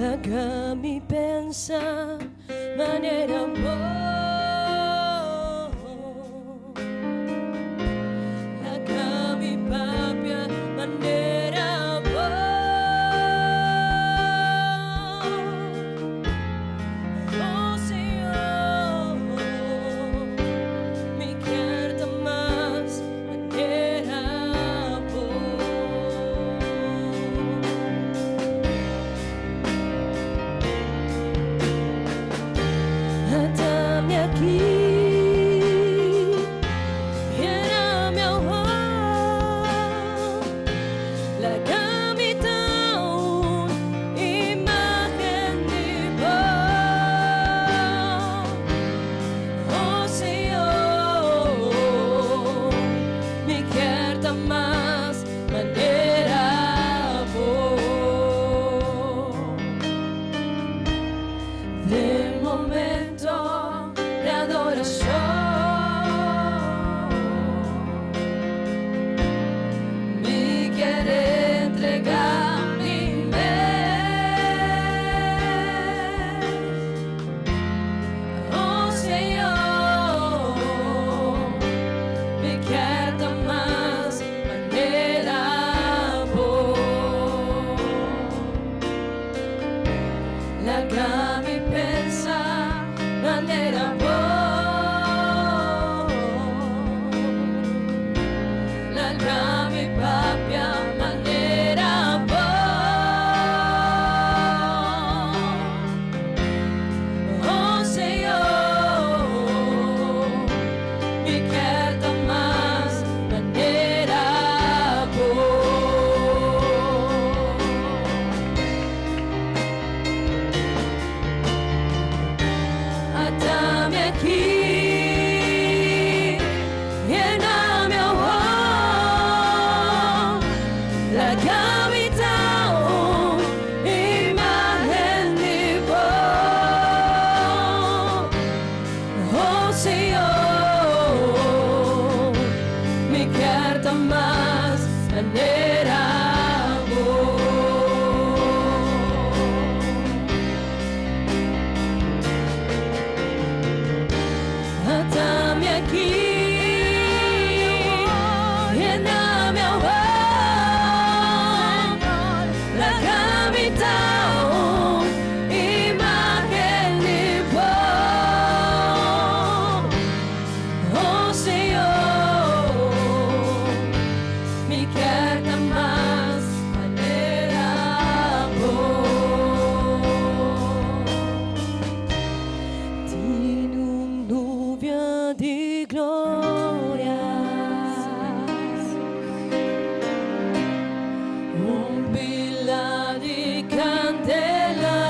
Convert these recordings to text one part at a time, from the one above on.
haga mi pensar manera haga mi papia manera oh Senhor, me quer mais manera dá-me aqui. Del momento de adoración me quiere entregar mi mes. Oh Señor, me quer más manera la mi pensa manera la mi papia manera oh Señor, me quer más manera dá-me aqui. Dá-me aqui. Di gloria, un pila di candela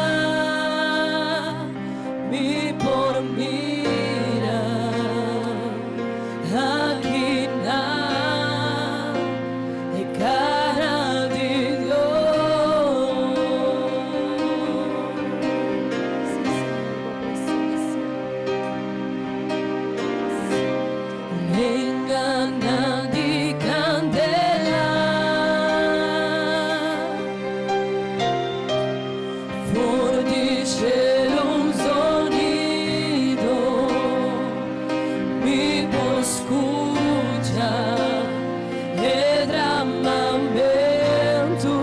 mi por mira aquí de cara de Dios. Engana di candela, fuori di cielo un sonido, mi può escuchar el derramamiento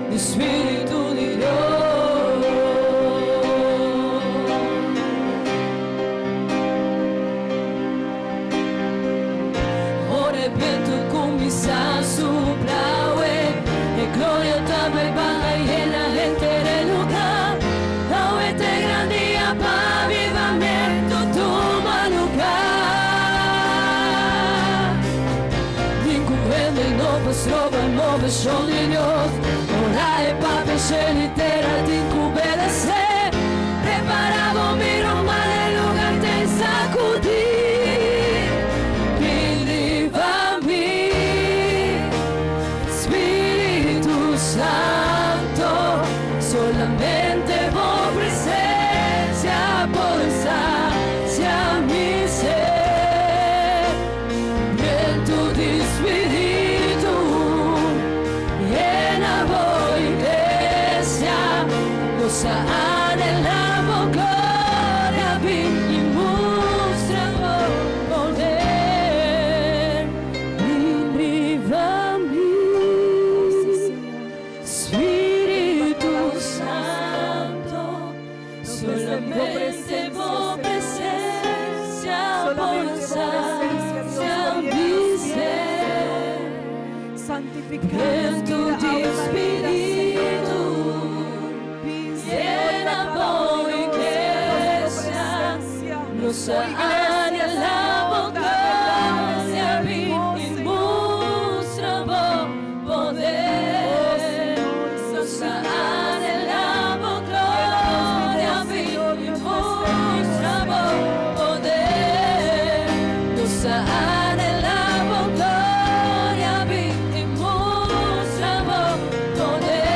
del Espíritu de Dios. Viento comienza a soplar e gloria también baja y en la gente del lugar. La este grande para avivamiento toma lugar. Incumbiendo y no pues roba el mover de Dios. Ora e papel se litera de obedecer. Preparado miro mal el lugar te sacudir. Solamente por presencia, por sacia mi ser, viento de Espíritu, llena voy de Viento de Espíritu, llena por iglesia, nos anhelamos gloria y muestra poder, nos anhelamos gloria y muestra poder, nos anhelamos gloria y muestra poder.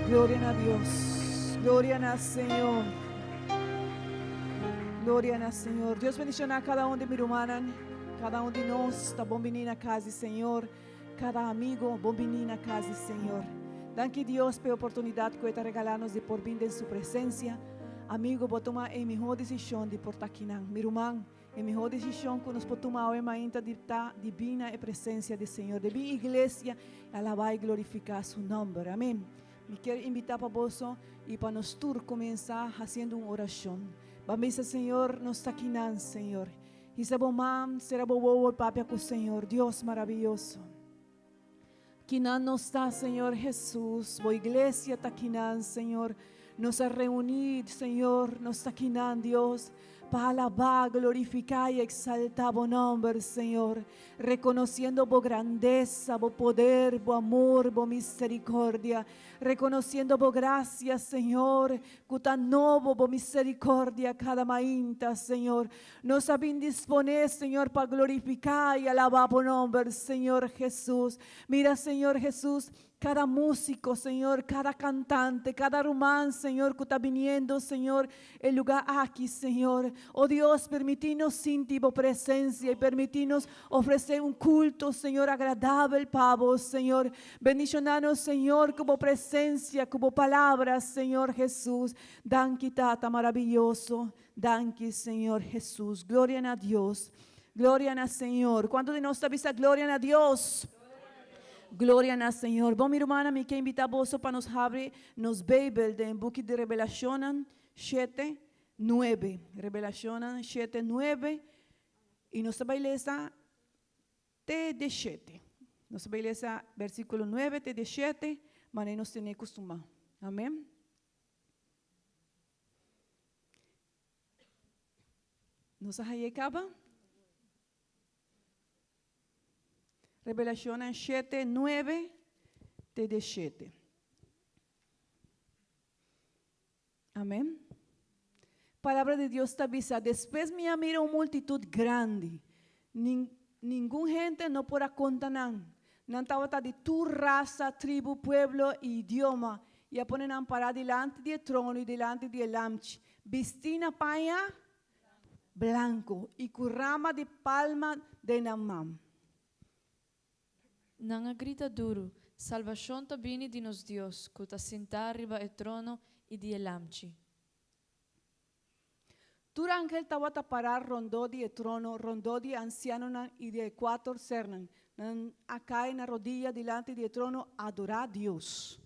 Gloria a Dios, gloria al Señor, gloria al Señor. Deus bendiga a cada de mi hermana, cada de nós, está bom venir a casa, Senhor. Cada amigo, bom venir a casa, Senhor. Danke Deus pela oportunidade que está regalando de por vir em sua presença. Amigo, vou tomar a melhor decisão de por estar aqui, meu irmão. A melhor decisão que nós podemos tomar é ainda de estar divina a presença do Senhor. De vir à igreja, alabar e glorificar seu nome. Amém. Me quero invitar para você e para nós todos começar fazendo uma oração. Vamos, Senhor, nós está aqui, Senhor. E se bom, será bom, papai, com o Senhor. Deus maravilhoso. Que não está, Senhor Jesus. Boa igreja está aqui, Senhor. Nos ha reunido, Senhor. Nos está aqui, Deus. Para alabar, glorificar y exaltar tu nombre, Señor, reconociendo tu grandeza, tu poder, tu amor, tu misericordia, reconociendo tu gracia, Señor, que tan nuevo, tu misericordia cada mañana, Señor. Nos ha bien disponer, Señor, para glorificar y alabar tu nombre, Señor Jesús. Mira, Señor Jesús, cada músico, Señor, cada cantante, cada román, Señor, que está viniendo, Señor, el lugar aquí, Señor. Oh Dios, permitinos sentir tu presencia y permitinos ofrecer un culto, Señor, agradable para vos, Señor. Bendicionanos, Señor, como presencia, como palabras, Señor Jesús. Danke, Tata, maravilloso. Danke, Señor Jesús. Gloria a Dios. Gloria al Señor. ¿Cuánto de nosotros avisa gloria a Dios? Glória ao Senhor. Bom, minha irmã, me quero invitar você para nos abrir nos Bíblia, do book de Revelação 7, 9. Revelação 7, 9. E nós vamos ler até 7. Nós vamos ler versículo 9 até 7, mas nós temos que acostumar. Amém? Nós acaba? Revelación 7, 9, te 7. Amén. Palabra de Dios te avisa. Después me mira una multitud grande. Ningún gente no podrá contar. Nantawata de tu raza, tribu, pueblo y idioma. Y a ponen parar delante del trono y delante del lamchi. Vestina paña blanco y currama de palma de Namam. Nanga grita duro, salvação ta bini di nos Dios, que ta sentar riba e trono e di elamci. Tu ángel tawata parar rondo di e trono, rondo di anciano y de 4 cernan, acá na rodilla delante di trono adorar Dios.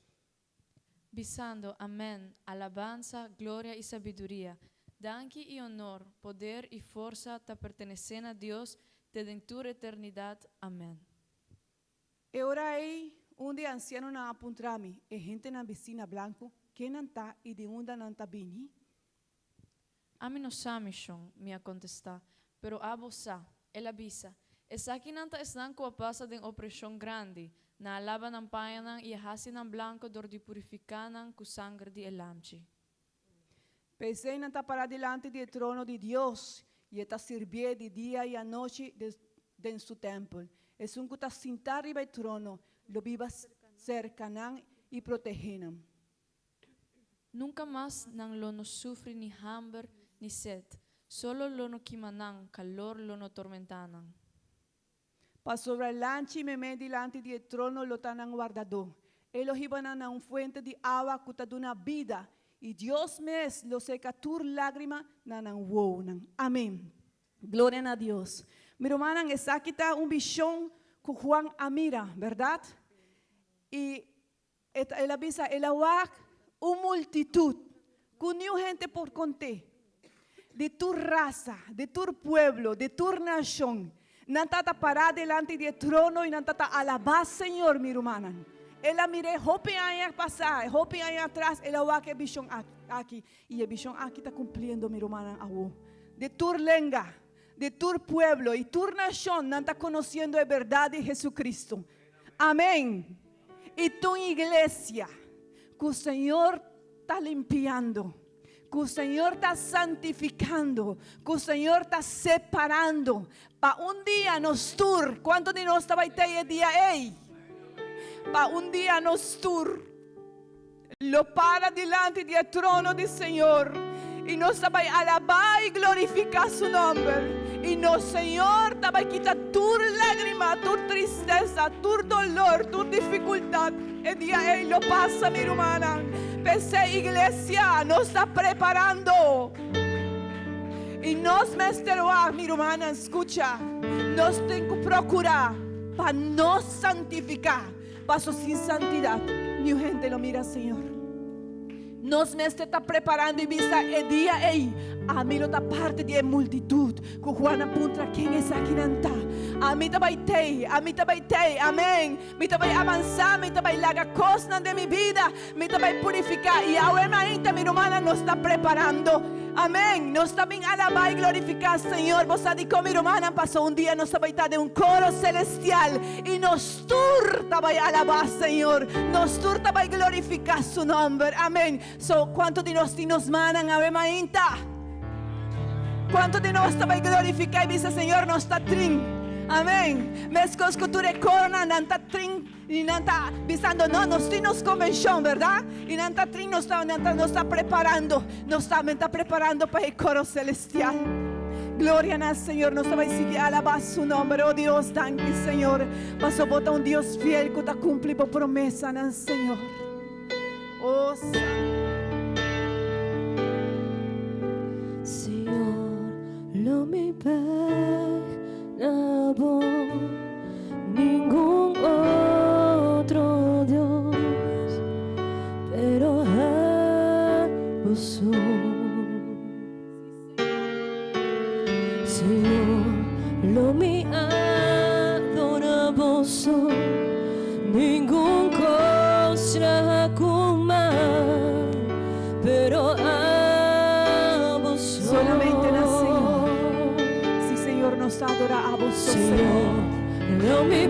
Bisando, amén, alabanza, gloria y sabiduría, danki y honor, poder y fuerza ta pertenecen a Dios, de dentura eternidad, amén. E ora aí, onde anciano na apuntrami, e gente na vecina blanco, que não tá e de onde não tá bini? A mim não samishon, me contesta, pero a vossa, ela bisa, esa aqui não tá esnan com a passa de opressão grande, na alaba ng payanan e hasi ng blanco dor di purificanan com sangue de elamchi. Pensei não tá parar delante do trono de Deus, e está servir de dia e a noite de seu templo. Es un que está sentado arriba del trono, lo viva cercanan y protegenan. Nunca más nang lono sufre ni hambre ni sed, solo lono kimanan, calor lono tormentanan. Pa sobre el lanchi me delante del trono lo tanan guardado. Ellos iban a una fuente de agua que está de una vida, y Dios mes lo seca tur lágrima nanan wonan. Amén. Gloria a Dios. Mi hermana, esa aquí está un visión que Juan mira, ¿verdad? Y él avisa, él agua una multitud, con ni gente por conté. de tu raza, de tu pueblo, de tu nación. Nantata parar delante del trono y nantata alabar Señor, mi hermana. Ela mire, hopi años pasar, hopi años atrás, ela va que visión aquí. Y el visión aquí está cumpliendo, mi hermana, de tu lenga, de tu pueblo y tu nación, nanta conociendo la verdad de Jesucristo. Amén. Y tu iglesia, que el Señor está limpiando, que el Señor está santificando, que el Señor está separando. Para un día nos tur, ¿cuántos de nosotros estaba ahí el día? Para un día nos tur, lo para delante del trono del Señor. Y nos va a alabar y glorificar su nombre. Y nos, Señor, te va a quitar tu lágrima, tu tristeza, tu dolor, tu dificultad. El día Él lo pasa, mi hermana. Pensé, iglesia, nos está preparando. Y nos mesterá, mi hermana, escucha. Nos tengo que procurar para nos santificar. Paso sin santidad. Mi gente lo mira, Señor. Nos está preparando y vista el día a mí lo da parte de multitud que Juana puntra quien es aquí nanta a mí te baitei amén me te voy a avanzar me te voy a lagar cosas de mi vida me te voy a purificar y ahora mi hermana nos está preparando amén nos está bien alabar y glorificar Señor vos dicho mi hermana pasó un día nos va a estar de un coro celestial y nos turta va a alabar Señor nos turta va a glorificar su nombre amén. So, ¿cuántos de nos mandan a ver mainta? ¿Cuántos de nos va a glorificar y dice Señor nos está trin? Amén. Mescos que tú recornas, nanta trin y nanta visando no nos tinos convención, ¿verdad? Y nanta trin nos está preparando, nos está preparando para el coro celestial. Gloria al Señor, nos va a seguir alabar su nombre, oh Dios, danke Señor. Paso bota un Dios fiel que te cumple por promesa, al Señor. Oh Señor, lo me perdonó ningún otro Dios, pero a vos, Señor, lo me adoramos, ningún cosa común, pero a vos solamente en el Señor. Sí, Señor, nos adora a vos, Señor. No me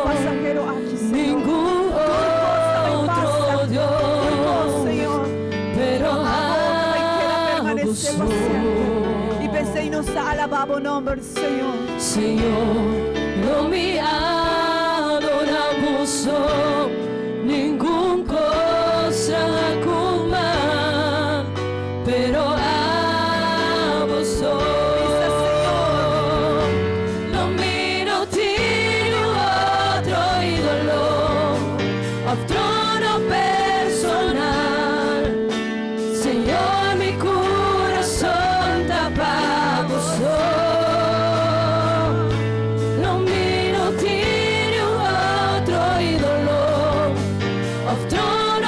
pasajero aquí, Señor. ningún otro Dios, Señor, pero a vos, y pensé y nos alabamos nombre, Señor. Señor, no me adoramos, ningún cosa común, pero a vos. No miro tiene otro ídolo, otro no personal. Señor, mi corazón tapa vos. No miro tiene otro ídolo, otro no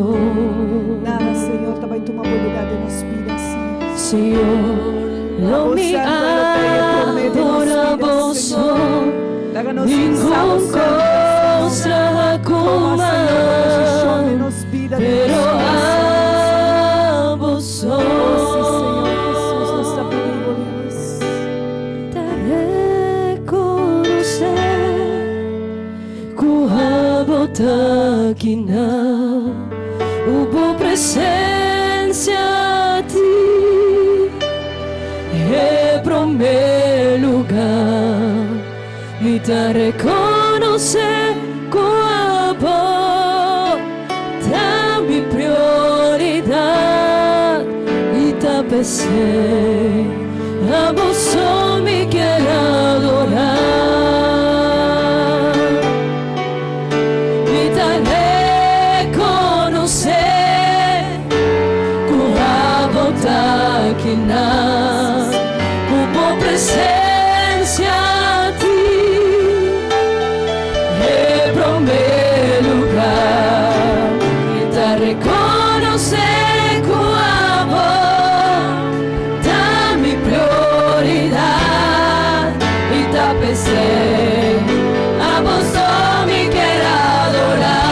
Senhor. Nada, Señor, também toma bom lugar de nos vidas, Senhor. Senhor, não me adoramos, Daga-nos ningún cosa Toma, Senhor, como, de nos vidas, pero amo Oh, sí, Senhor Jesus, nos está pedindo, Deus. te reconocer kuha takina ubo presencia a ti é pro meu lugar e te reconocer kuha da mi prioridade e te pensei a você me quer adorar. Hubo presencia a ti, é pro meu lugar e te reconocer com amor, da mi prioridade e te pensei, a você me quer adorar.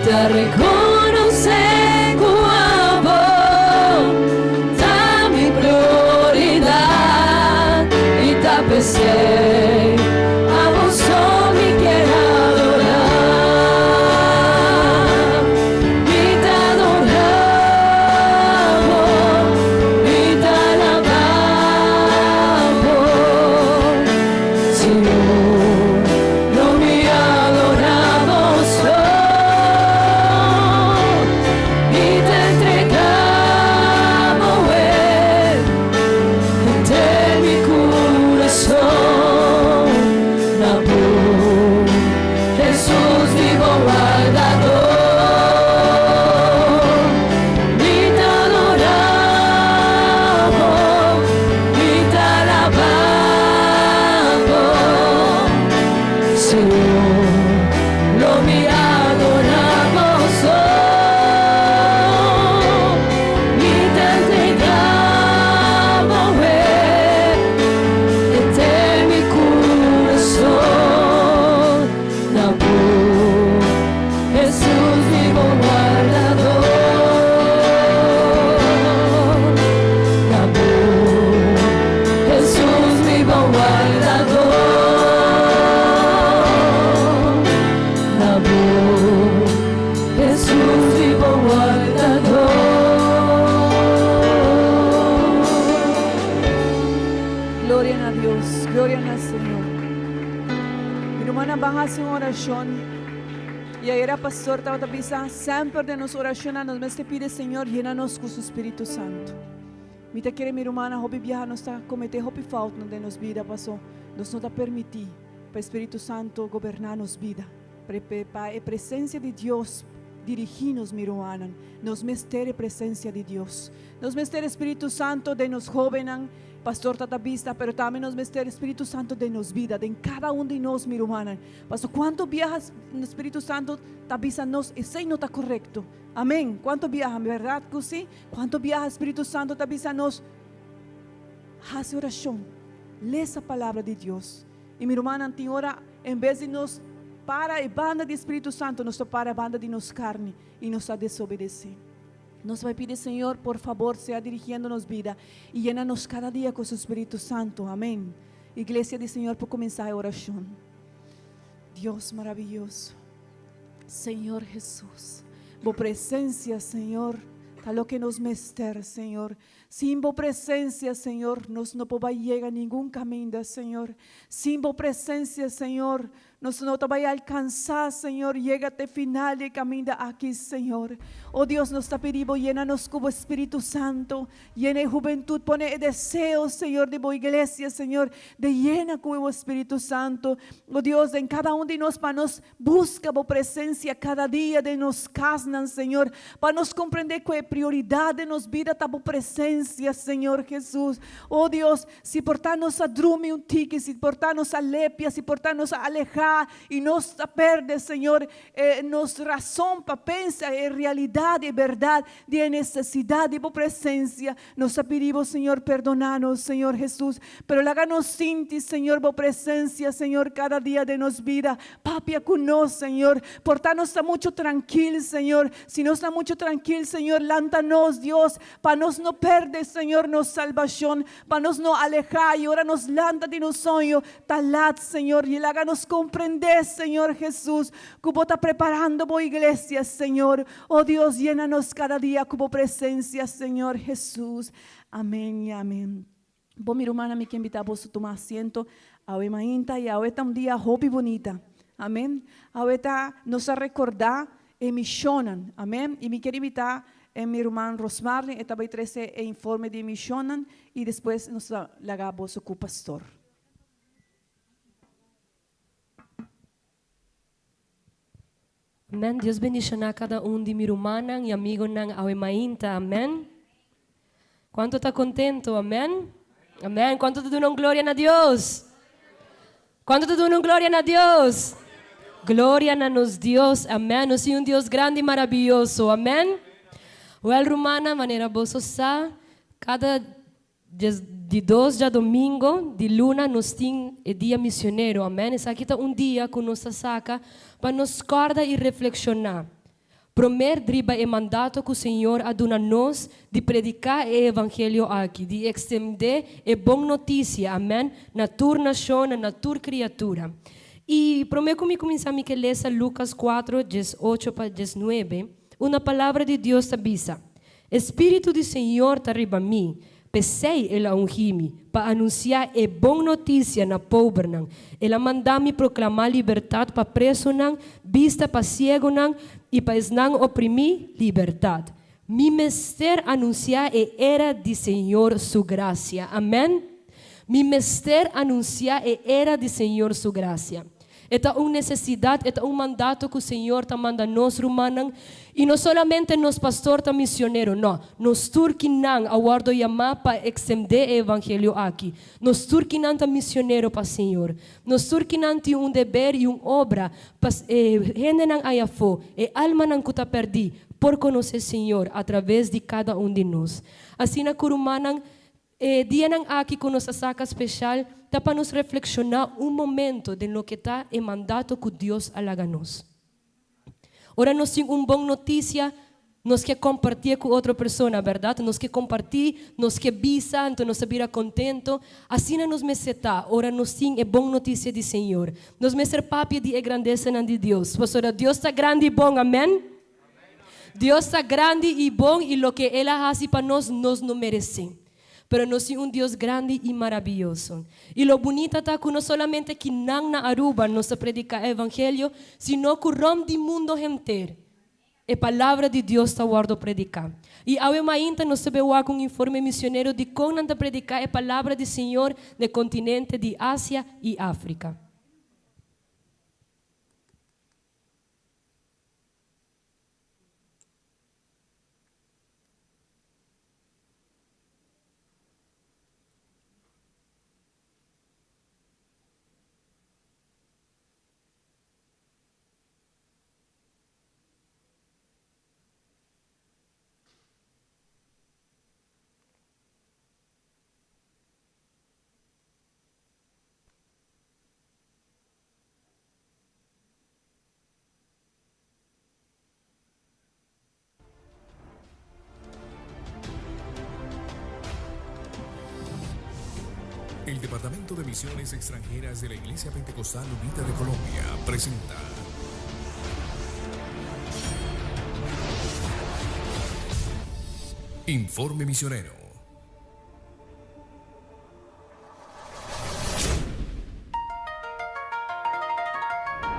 Te reconocer com amor, da mi prioridade e te pensei, a você me quer adorar, e te adoramos, e te alabamos, Senhor, não me adoramos só. Y era pastor, estaba pensando siempre de nuestra oración, nos te pide, Señor, llena-nos con su Espíritu Santo. Me te quiere, mi hermana, hobby viajar, nos está cometer hobby falta de nos vida, pasó, nos no te permitir para el Espíritu Santo gobernar nos vida, para a presença de Deus Diriginos, mi hermana. Nos mestere presencia de Dios. Nos mestere Espíritu Santo de nos jóvenes, Pastor Tatavista, pero también nos mestere Espíritu Santo de nos vida, de en cada uno de nos, mi hermana. Pastor, ¿cuánto viajas el Espíritu Santo? Tavisa nos, ese no está correcto. Amén. ¿Cuánto viajan, verdad que sí? ¿Cuánto viaja Espíritu Santo? Tavisa nos. Hace oración. Lee esa palabra de Dios. Y mi hermana, antiora, en vez de nos para a banda do Espírito Santo, nos para a banda de nos carne e nos a desobedecer. Nos vai pedir, Senhor, por favor, sea dirigindo-nos vida e llena-nos cada dia com o Espírito Santo. Amém. Igreja do Senhor, por começar a oração. Deus maravilhoso, Senhor Jesus, boa presença, Senhor, tal lo que nos mester, Senhor. Sin voz presencia, Señor, nos no va a llegar ningún camino, Señor. Sin voz presencia, Señor, nos no te va a alcanzar, Señor. Llégate final de camino aquí, Señor. Oh Dios, nos está pidiendo, llénanos como Espíritu Santo. Llena juventud, pone deseo, Señor, de boa iglesia, Señor. De llena como Espíritu Santo. Oh Dios, en cada uno de nos, para nos busca voz presencia cada día de nos casnan, Señor. Para nos comprender que prioridad de nos vida está voz presencia. Senhor Jesus, oh Deus, se portar-nos a drume um tique, se portar-nos a lepia, se portar-nos a alejar e nos a perder, Senhor, nos razão para pensar em realidade e verdade, de necessidade e por presença, nos pedimos, Senhor, perdonar-nos, Senhor Jesus, pero háganos sentir, Senhor, por presença, Senhor, cada dia de nos vida, papia conosco, Senhor, portar-nos muito tranquilo, Senhor, se não está muito tranquilo, Senhor, lanta-nos, Deus, para nos não perder, Señor, nos salvación, para nos no alejar y ahora nos landa de nos sueño, talad, Señor, y háganos comprender, Señor Jesús, como está preparando por iglesia, Señor. Oh Dios, llénanos cada día como presencia, Señor Jesús. Amén y amén. Bom, minha irmã, me quer invitar a você tomar assento, a mainta e a um dia hobby bonita. Amém. A nos a recordar e missionan. Amém. E me quer invitar mi irmã Rosmarlin, esta vai trazer informe de missionan e depois nos lagamos com o pastor. Amém. Deus bendiga cada de mi hermana e amigo ng Awe Mainta. Amém. Quanto está contento? Amém. Amém. Quanto te dão glória a Deus? Quanto te dão glória a Deus? Glória a nos Deus. Amém. Nós somos Deus grande e maravilhoso. Amém. Well, Romana, maneira boa sa, cada de 2 de domingo, de luna, nós temos o dia missioneiro, amém? Essa aqui está dia que nós saca para nos acordar e reflexionar. Primeiro, driba o mandato que o Senhor a dona nós de predicar o evangelho aqui, de extender a boa notícia, amém? Na tua nação, na tua criatura. E primeiro comigo começar a ler Lucas 4, 18 para 19. Uma palavra de Deus avisa: Espírito do Senhor está arriba a mim, pesei ela ungimi para anunciar a boa notícia na pobre. Ela manda-me proclamar liberdade para preso, vista para cego e para os não oprimir, liberdade. Mi mester anunciar a era do Senhor sua graça. Amém? Mi mester anunciar a era do Senhor sua graça. Esta uma necessidade, esta mandato que o Senhor está mandando nós, romanos, e não somente nos pastor, está missioneiro, não. Nos turquinan, aguardo chamar para extender o evangelho aqui. Nos turquinan está missioneiro para o Senhor. Nos turquinan tem dever e obra para gente não haya fo, e alma não que está perdi, por conhecer o Senhor através de cada de nós. Assim na curumanan, dia não aqui com nossa saca especial, está para nos reflexionar momento de lo que está o mandato que Deus alaga-nos. Ora, nós temos boa notícia, nós que compartir com outra pessoa, verdade? Nós que compartir, nós que visa, então nós vira contento. Assim nos meseta. Ora, nós temos a boa notícia do Senhor. Nós me ser papi de grandeza de Deus. Pastor, Deus está grande e bom, amém? Deus está grande e bom e lo que Ele faz para nós não merecemos. Pero nós somos Deus grande e maravilhoso. E lo bonito está que não solamente que não na Aruba nos predica o evangelho, sino que o rom do mundo inteiro. A palavra de Deus está guardo predicar. E ao ainda nos se vê com informe missionário de como anda predicar a palavra do Senhor no continente de Ásia e África. El Departamento de Misiones Extranjeras de la Iglesia Pentecostal Unida de Colombia presenta Informe Misionero.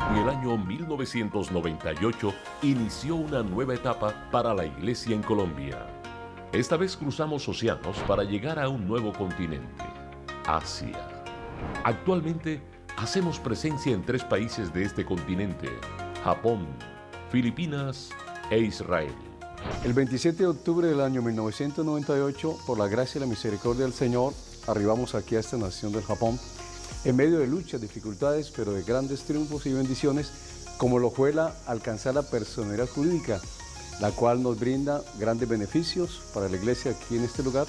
En el año 1998 inició una nueva etapa para la Iglesia en Colombia. Esta vez cruzamos océanos para llegar a un nuevo continente, Asia. Actualmente hacemos presencia en 3 países de este continente: Japón, Filipinas e Israel. El 27 de octubre del año 1998, por la gracia y la misericordia del Señor, arribamos aquí a esta nación del Japón, en medio de luchas, dificultades, pero de grandes triunfos y bendiciones, como lo fue alcanzar la personería jurídica, la cual nos brinda grandes beneficios para la iglesia aquí en este lugar,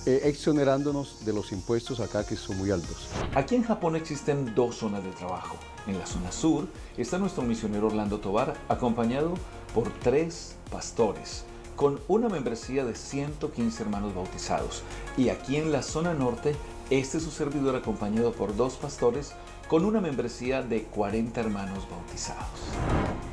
exonerándonos de los impuestos acá que son muy altos. Aquí en Japón existen 2 zonas de trabajo. En la zona sur está nuestro misionero Orlando Tovar, acompañado por 3 pastores, con una membresía de 115 hermanos bautizados. Y aquí en la zona norte, este es su servidor acompañado por 2 pastores, con una membresía de 40 hermanos bautizados.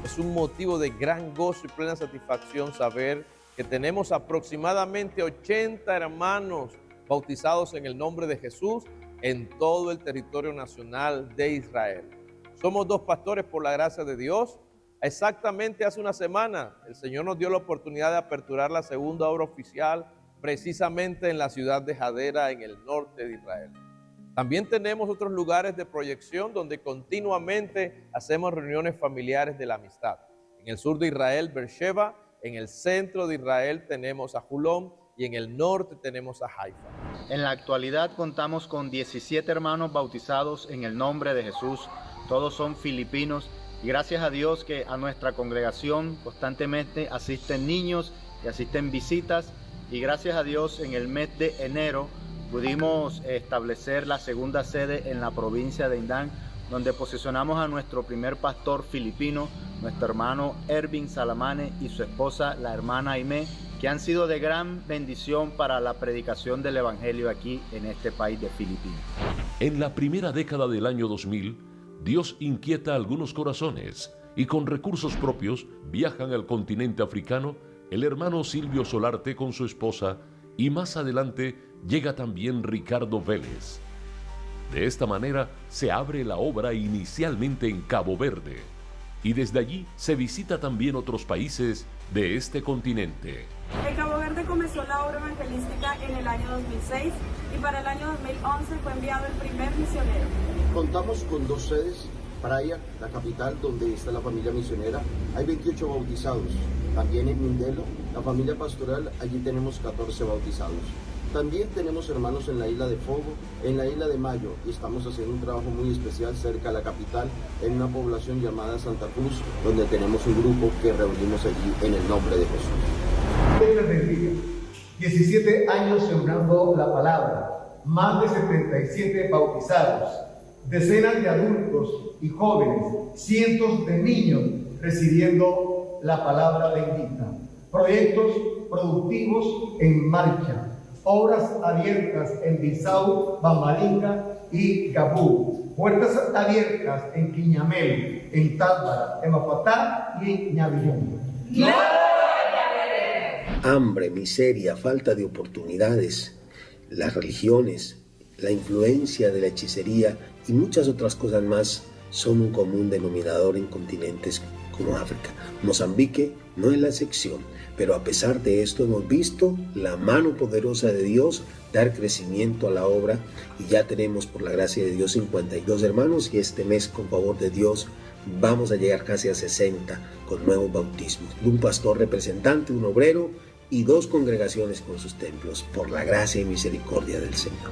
Es un motivo de gran gozo y plena satisfacción saber que tenemos aproximadamente 80 hermanos bautizados en el nombre de Jesús en todo el territorio nacional de Israel. Somos 2 pastores por la gracia de Dios. Exactamente hace una semana el Señor nos dio la oportunidad de aperturar la segunda obra oficial precisamente en la ciudad de Hadera, en el norte de Israel. También tenemos otros lugares de proyección donde continuamente hacemos reuniones familiares de la amistad. En el sur de Israel, Beersheba; en el centro de Israel tenemos a Julón y en el norte tenemos a Haifa. En la actualidad contamos con 17 hermanos bautizados en el nombre de Jesús. Todos son filipinos y gracias a Dios que a nuestra congregación constantemente asisten niños y asisten visitas, y gracias a Dios en el mes de enero pudimos establecer la segunda sede en la provincia de Indán, donde posicionamos a nuestro primer pastor filipino, nuestro hermano Ervin Salamane, y su esposa, la hermana Aimé, que han sido de gran bendición para la predicación del evangelio aquí en este país de Filipinas. En la primera década del año 2000, Dios inquieta algunos corazones y con recursos propios viajan al continente africano el hermano Silvio Solarte con su esposa, y más adelante llega también Ricardo Vélez. De esta manera se abre la obra inicialmente en Cabo Verde, y desde allí se visita también otros países de este continente. En Cabo Verde comenzó la obra evangelística en el año 2006 y para el año 2011 fue enviado el primer misionero. Contamos con 2 sedes, Praia, la capital, donde está la familia misionera, hay 28 bautizados. También en Mindelo, la familia pastoral, allí tenemos 14 bautizados. También tenemos hermanos en la isla de Fogo, en la isla de Mayo, y estamos haciendo un trabajo muy especial cerca de la capital, en una población llamada Santa Cruz, donde tenemos un grupo que reunimos allí en el nombre de Jesús. Dios les bendiga. 17 años sembrando la palabra, más de 77 bautizados, decenas de adultos y jóvenes, cientos de niños recibiendo la palabra bendita, proyectos productivos en marcha, obras abiertas en Bissau, Bambalinga y Gabú, puertas abiertas en Quiñamel, en Tábara, en Mapatá y en Ñavillón. Hambre, miseria, falta de oportunidades, las religiones, la influencia de la hechicería y muchas otras cosas más son un común denominador en continentes como África. Mozambique no es la excepción, pero a pesar de esto hemos visto la mano poderosa de Dios dar crecimiento a la obra, y ya tenemos, por la gracia de Dios, 52 hermanos, y este mes, con favor de Dios, vamos a llegar casi a 60 con nuevos bautismos. Un pastor representante, un obrero y 2 congregaciones con sus templos, por la gracia y misericordia del Señor.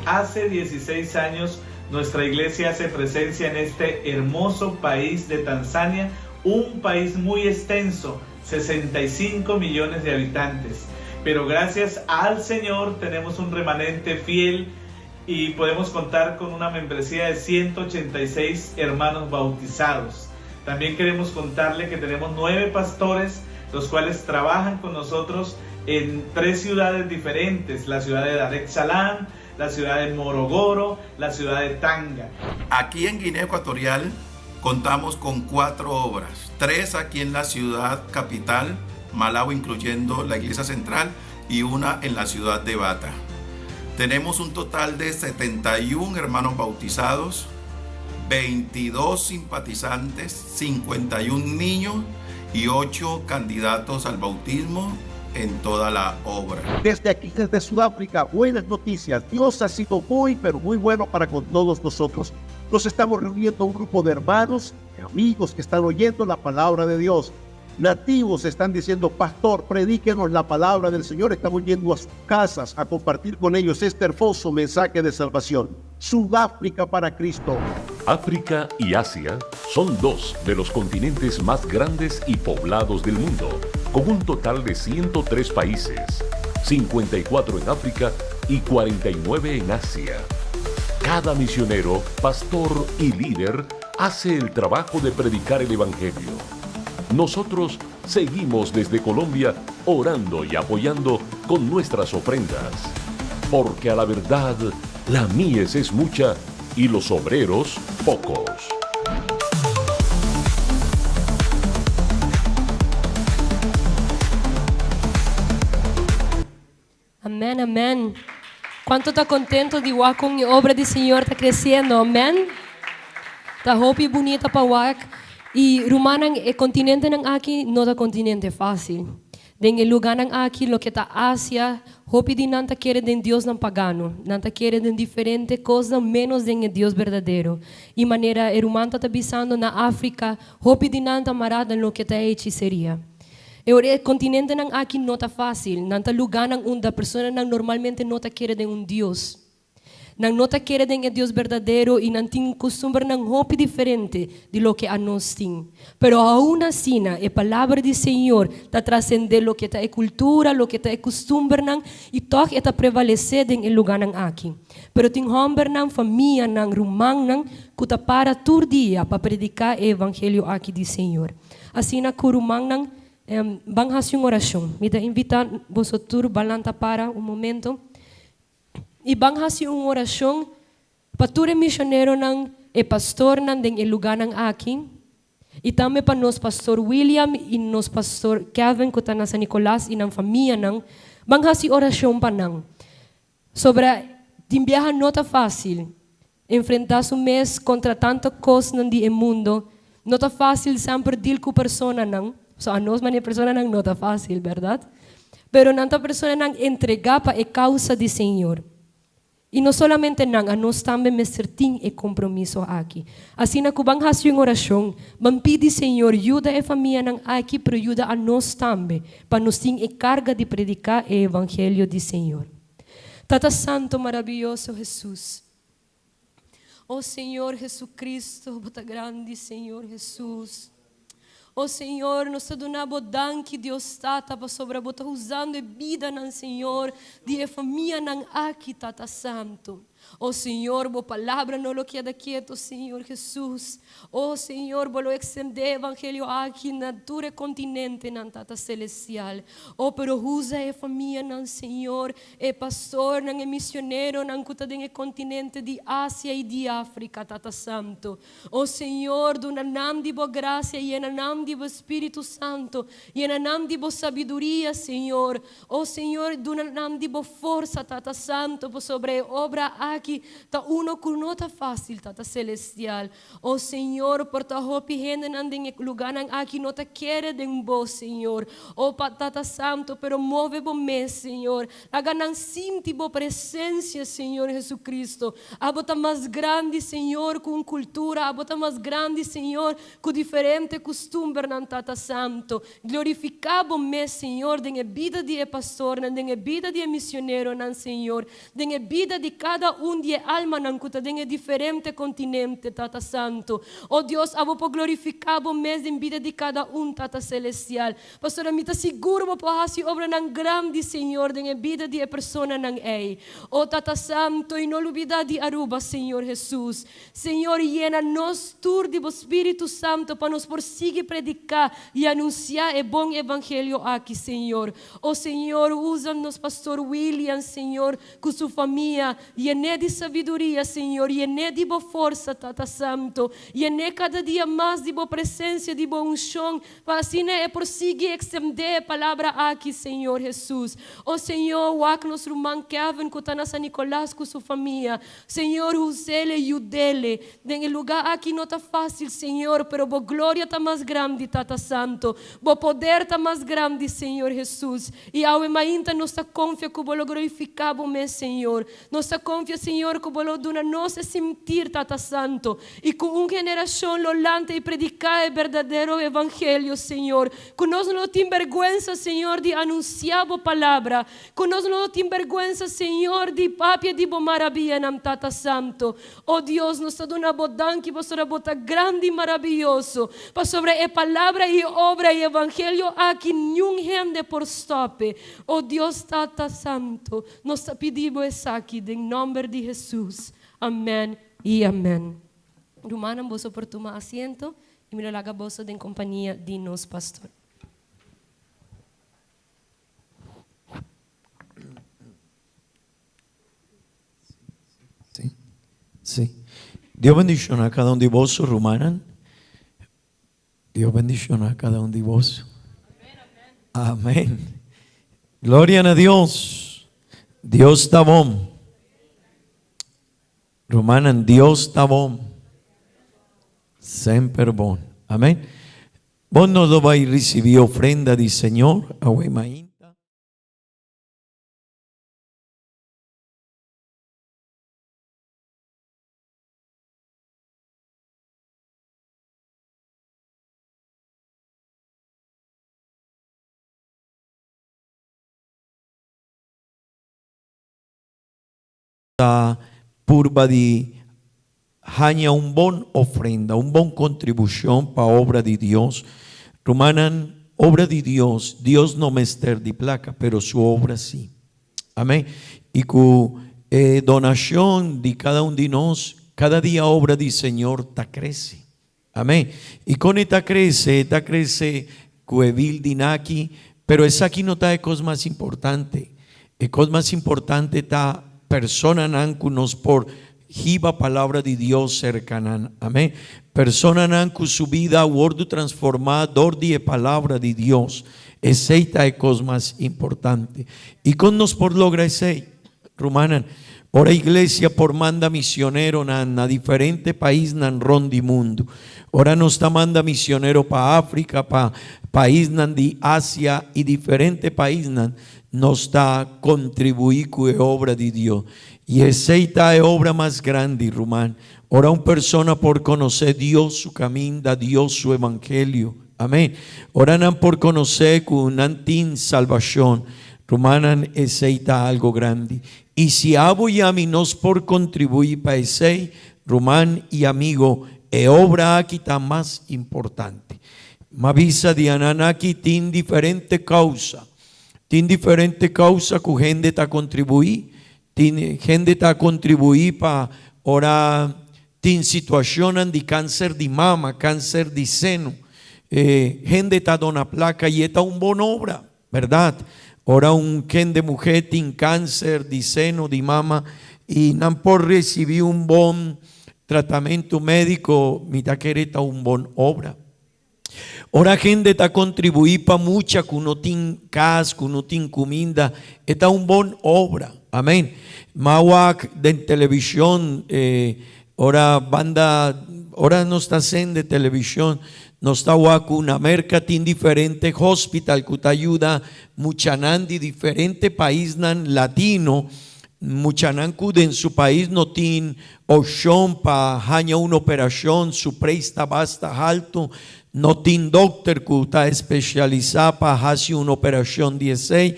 Hace 16 años nuestra iglesia hace presencia en este hermoso país de Tanzania, un país muy extenso, 65 millones de habitantes. Pero gracias al Señor tenemos un remanente fiel y podemos contar con una membresía de 186 hermanos bautizados. También queremos contarle que tenemos 9 pastores, los cuales trabajan con nosotros en 3 ciudades diferentes: la ciudad de Dar es Salaam, la ciudad de Morogoro, la ciudad de Tanga. Aquí en Guinea Ecuatorial contamos con 4 obras, 3 aquí en la ciudad capital, Malabo, incluyendo la iglesia central, y una en la ciudad de Bata. Tenemos un total de 71 hermanos bautizados, 22 simpatizantes, 51 niños y 8 candidatos al bautismo en toda la obra. Desde aquí, desde Sudáfrica, buenas noticias. Dios ha sido muy, pero muy bueno para con todos nosotros. Nos estamos reuniendo un grupo de hermanos y amigos que están oyendo la palabra de Dios. Nativos están diciendo: pastor, predíquenos la palabra del Señor. Estamos yendo a sus casas a compartir con ellos este hermoso mensaje de salvación. Sudáfrica para Cristo. África y Asia son 2 de los continentes más grandes y poblados del mundo, con un total de 103 países, 54 en África y 49 en Asia. Cada misionero, pastor y líder hace el trabajo de predicar el Evangelio. Nosotros seguimos desde Colombia orando y apoyando con nuestras ofrendas, porque a la verdad la mies es mucha y los obreros pocos. Amén, amén. ¿Cuánto está contento de igual con la obra del Señor está creciendo? Amén. Está hopi bonita para igual. Y Rumanang, el continente nang aquí no es continente fácil. Den el lugar nang aquí, lo que está Asia, hopi di nanta quiere den Dios nang pagano, nanta quiere den diferente cosas menos den el Dios verdadero. Y manera el humano está pisando na África, hopi di nanta marada en lo que está hechicería. El continente nang aquí no está fácil, nanta lugar nang unda persona nang normalmente no ta quiere den un Dios. Nang nota quiere den el Dios verdadero y nang ting costumbre nang hopi diferente de lo que a nos ting. Pero aún así, la palabra del Señor está trascender lo que está en cultura, lo que está en costumbre nang y todo está prevalecer en el lugar nang aquí. Pero ting hombre nang familia nang rumang nang kuta para todo dia para predicar el evangelio aquí del Señor. Así na kurumang nang van a hacer una oración. Me da invitar vosotros balanta para un momento. E vamos fazer uma oração para todos os missionários e pastor em lugar aqui. E também para nós, pastor William e nós, pastor Kevin, que está na San Nicolás e na família. Vamos fazer oração para nós. Sobre a viagem não está fácil. Enfrentar o mês contra tanta coisa no mundo. Não está fácil sempre deal com pessoas. So, a nós, mas pessoas não está fácil, verdade? Pero nanta pessoa entregar para a causa do Senhor. E não solamente a nós também me certim e compromisso aqui. Assim na kubang hasil em oração, vamos pedir Senhor, ajuda a família aqui, pero ajuda a nós também, para nos ter a carga de predicar o evangelho do Senhor. Tata Santo, maravilhoso Jesus. Oh Senhor Jesucristo, bota grande Senhor Jesus. Oh Senhor, nós te donamos danke Deus Tata para sobre bota usando a vida nan Senhor, de família nan aqui Tata Santo. Oh Senhor, boa palavra não lo queda quieto, Senhor Jesus. Oh Senhor, vou extender o evangelho aqui na todo continente nan Tata celestial. Oh, pero usa a família nan Senhor, e pastor nan e missionário nan kuta den continente de Ásia e de África, Tata Santo. Oh Senhor, do nam de boa graça e na nam de boa Espírito Santo, e na nam de boa sabedoria, Senhor. Oh Senhor, do nam de boa força, Tata Santo, por sobre a obra aqui, tá uno que não tá fácil, Tata celestial. Oh Senhor, por ta hopi gente nanding lugar nang aqui não tá querer den bo, Senhor. Oh Tata Santo, pero move bo mes, Senhor. Haga nang sinti bo presença, Senhor Jesucristo. Abota mais grande, Senhor, com cultura, abota mais grande, Senhor, com diferente costumbre nan Tata Santo. Glorificabo mes, Senhor, den vida de pastor, den vida de missionário nan, Senhor, den vida de cada un die alma nan kuta dengue diferente continente, Tata Santo. Oh Dios, abo po glorificabo mes em vida de cada Tata Celestial. Pastor, amita seguro mo po hasi obra ng grande, Senhor, dengue vida de persona ng ei. Oh Tata Santo, e não olvidar de Aruba, Senhor Jesus. Senhor, llena nos tur de Espírito Santo para nos prosseguir predicar e anunciar o bom evangelho aqui, Senhor. Oh Senhor, usa-nos, Pastor William, Senhor, com sua família, llene de sabedoria, Senhor, llene de boa força, Tata Santo, llene cada dia mais de boa presença, de boa unção, para assim prosseguir estender a palavra aqui, Senhor Jesus. Oh Senhor, o nosso irmão Kevin, que está na São Nicolás com sua família, Senhor, use-le e ajude-le, em lugar aqui não está fácil, Senhor, pero boa glória está mais grande, Tata Santo, boa poder está mais grande, Senhor Jesus, e ao ainda nossa confia que vou glorificar o meu Senhor, nossa confia, Senhor, que vou dar nossa sentir, Tata Santo, e com uma geração lolante e predicar o verdadeiro evangelho, Senhor, que nós não temos vergonha, Senhor, de anunciar a palavra, que nós não temos vergonha, Senhor, de papia de boa maravilha, nam Tata Santo. Oh Deus, nos dá uma bodan que você bota grande e maravilhoso, para sobre a palavra e obra e evangelho aqui nenhum gente por stop. Oh Deus, Tata Santo, nós pedimos isso aqui, em nome de Jesus. Amém e amém. Rumana, você por tomar asiento e me laga você em companhia de nosso pastor. Sí. Dios bendiga a cada uno de vos, Rumanan. Dios bendiga a cada uno de vos. Amén. Gloria a Dios. Dios está bom. Rumanan, Dios está bom. Sempre bom. Amén. Vos no lo vais a recibir ofrenda del Señor. Ahuemaín. Purba de haña un bon ofrenda, un bon contribución para obra de Dios. Romanan, obra de Dios, Dios no mester de placa, pero su obra sí. Amén. Y con donación de cada uno de nosotros, cada día obra del Señor ta crece. Amén. Y con esta crece cuevil dinaki, pero esa aquí no está de cosas más importante. La cosa más importante está persona nancunos por jiba palabra de Dios cercana. Amén. Persona nancu su vida wordo transformador de palabra de Dios. Esa es cosa más importante. Y con nos por logra ese, Rumanan. Ora iglesia por manda misionero na diferente país nan rondi mundo. Ora nos está manda misionero para África, para país nan de Asia y diferente país nan nos está contribuir con la obra de Dios. Y esa es la obra más grande, Rumán. Ora una persona por conocer Dios, su camino, da Dios su evangelio. Amén. Oran por conocer con un salvación. Rumanan, esa es algo grande. Y si abo y a mí nos por contribuir para ese, Rumán y amigo, obra aquí está más importante. Mavisa de Ananaki tiene diferente causa. Tiene diferente causa que gente está contribuir. Tiene gente está contribuir para ahora tiene situación de cáncer de mama, cáncer de seno. Gente está dando placa y está una buena obra, ¿verdad? Ahora un gente de mujer tiene cáncer de seno, de mama y no por recibir un buen tratamiento médico, mitad que está una buena obra. Ahora gente está contribuir para mucha que no tiene casa, que no tiene comida, está una buena obra. Amén. Mawak de televisión, ahora banda, ahora no está haciendo de televisión, no está una merca tiene diferente hospital que te ayuda muchanan de diferente país nan latino, muchanan que en su país no tiene opción para hacer una operación, su precio está bastante alto. No tiene doctor que está especializado para hacer una operación 16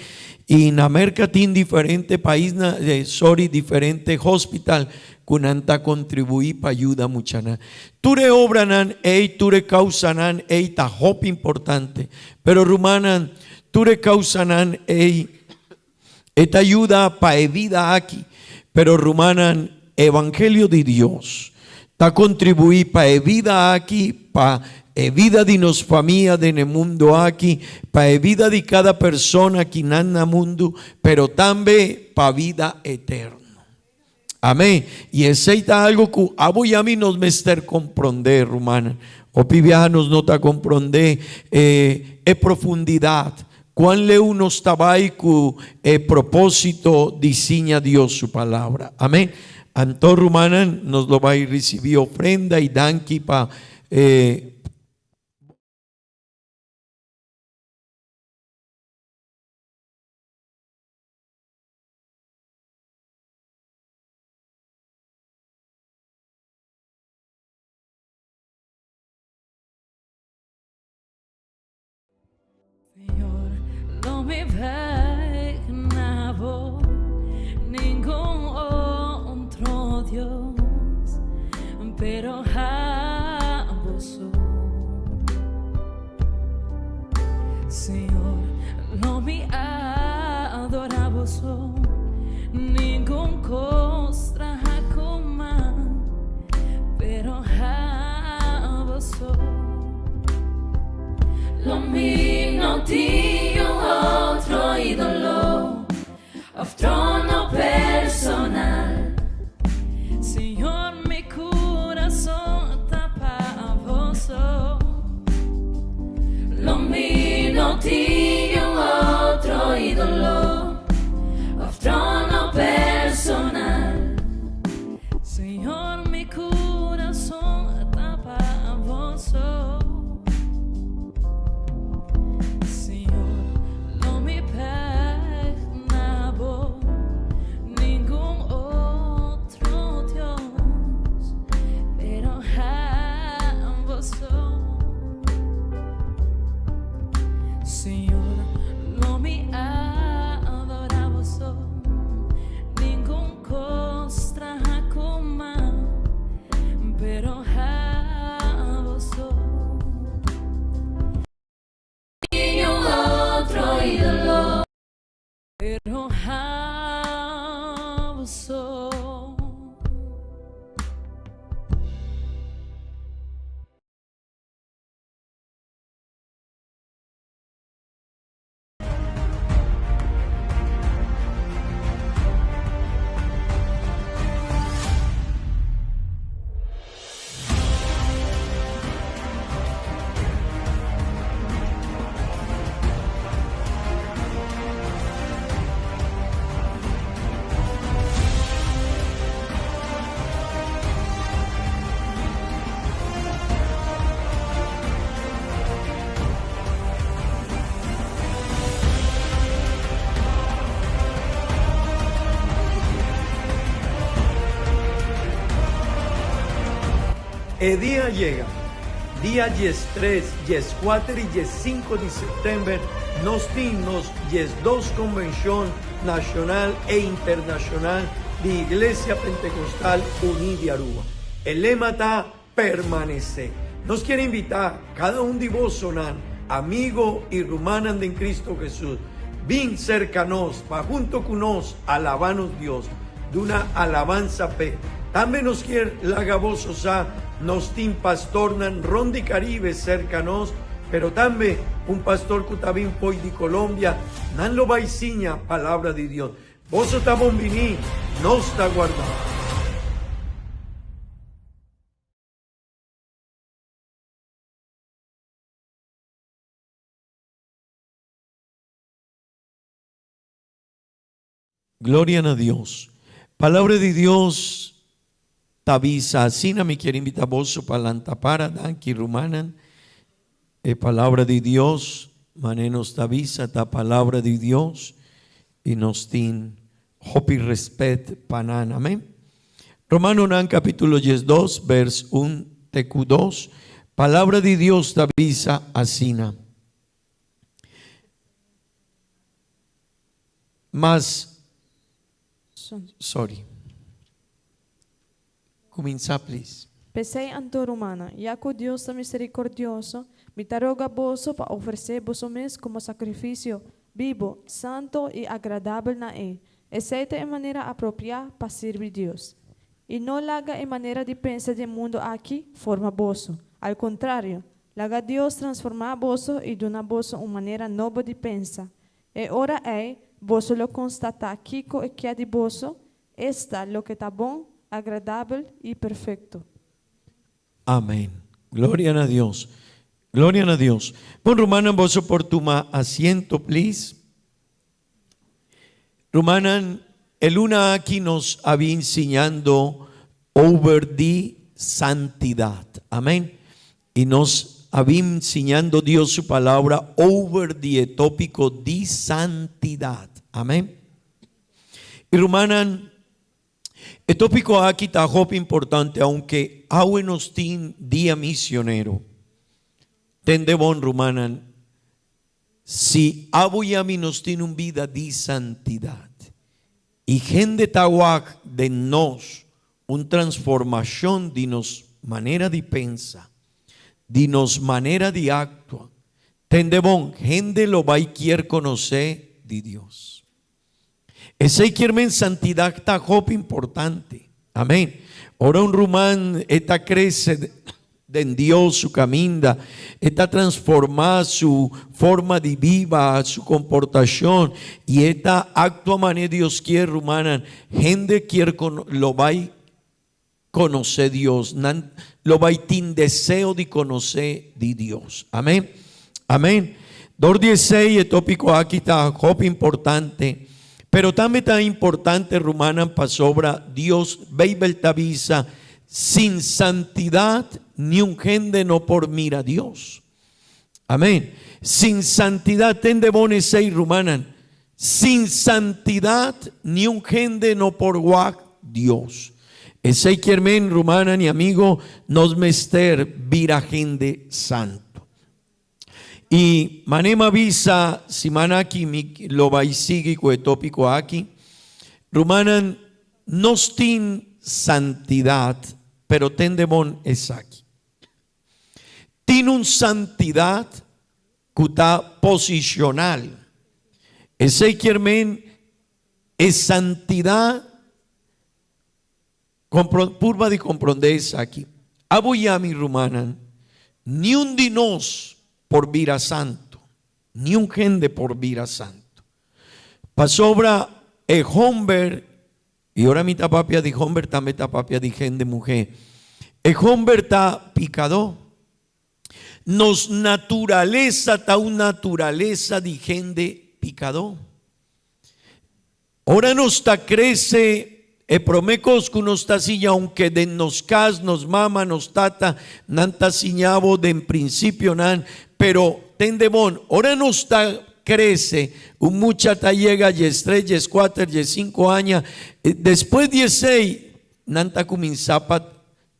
y en América tiene diferente país, diferente hospital, kunanta contribuir para ayuda mucha. Ture obranan, ture causanan, ta hop importante, pero rumanan, ture causanan, esta ayuda para vida aquí, pero rumanan, evangelio de Dios, ta contribuir para vida aquí, para vida de nos familia de el mundo aquí, para vida de cada persona aquí en el mundo, pero también para vida eterna. Amén. Y ese es algo que a vos y a mí nos mester comprender, hermana. O pivianos no te comprender profundidad. Cuán le uno estaba ahí con propósito diseña Dios su palabra. Amén. Entonces, hermana, nos lo va a recibir ofrenda y danqui para No me imaginaba ningún otro Dios, pero a vos, Señor, no me adoraba ningún costra coma, pero a vos. Lo mío no tiene otro ídolo, otro no personal. Señor, mi corazón está para vos. Lo mío no tiene otro ídolo, otro no personal. Señor, mi corazón está para vos. Señor, no me adoraba ningún costra coma, pero a vos y otro ídolo, pero a vos. El día llega, día 3, 4 y 5 de septiembre, nos tenemos 2 convención nacional e internacional de Iglesia Pentecostal Unida de Aruba. El lema está permanecer. Nos quiere invitar cada uno de vos sonar, amigo y rumanan de Cristo Jesús, ven cercanos, para junto con nos alabanos Dios, de una alabanza fe. También nos quiere la gabososa, nos tin pastor nan Rondi Caribe cercanos, pero también un pastor que también fue de Colombia, nan lo vaiciña palabra de Dios. Vos estamos vini, nos está guardando. Gloria a Dios. Palabra de Dios. Tavisa asina me quiere invitar vos para la antapara, danki rumanan. Palabra de Dios, manenos tavisa, ta palabra de Dios. Y nos tin hopi respet panan, amén. Romano nan capítulo 2, vers 1, TQ2. Palabra de Dios tavisa asina. mas, sorry. Comienza, please. Pensei anto romana, Iaco Deus tá misericordioso, me taroga vosso para oferecer vosso mesmo como sacrifício vivo, santo e agradável na aceita em maneira apropriada para servir Deus. E não laga em maneira de pensar do mundo aqui, forma vosso. Ao contrário, laga Deus transformar vosso e donar vosso uma maneira nova de pensar. E ora vosso lo constata aqui e que é de vosso, está lo que está bom, agradável e perfeito. Amén. Gloria a Dios. Gloria a Dios. Pon Romanan vos por tu asiento, please. Romanan, el una aquí nos había enseñando over the santidad. Amén. Y nos había enseñando Dios su palabra over the tópico de santidad. Amén. Y Romanan, el tópico aquí está importante, aunque aún nos tiene día misionero. Tendebon Romanan, si abuyami nos tiene una vida de santidad y gente tawak de nos una transformación de nos manera de pensar, de nos manera de actuar, tendebon gente lo va y quiere conocer de Dios. Ese quiere santidad está importante. Amén. Ahora un rumán está crece en Dios su camina, está transformada su forma de vida, su comportación y esta actúa manera Dios quiere rumana. Gente quiere lo va a conocer Dios, lo va a tener deseo de conocer de Dios. Amén. Amén. 2:16 el tópico aquí está importante. Pero también está importante, Romana, para sobra Dios, Bibel avisa, sin santidad ni un gente no por mira a Dios. Amén. Sin santidad, tende bones 6, Romana. Sin santidad ni un gente no por guac Dios. Ese quiermen, Romana, ni amigo, nos mester vira gente santo. Y manema visa simanaki lo va y sigue con el tópico aquí. Romanan nos tin santidad, pero tendemon es aquí. Tiene un santidad que está posicional. Ese quiermen es santidad purva de comprender aquí. Aboyami Romanan, ni un dinos por vira santo, ni un gente por vira santo. Pasobra el hombre, y ahora mi tapapia de hombre también tapapia de gente mujer. El hombre está picado. Nos naturaleza está una naturaleza de gente picado. Ahora nos está crece. E promecos que nos está silla, aunque de nos cas, nos mama, nos tata, nanta siñavo de en principio nan, pero tendemon, ahora nos está crece, un muchacha llega y 3, y 4, y 5 años, después 16, nanta kuminzapat,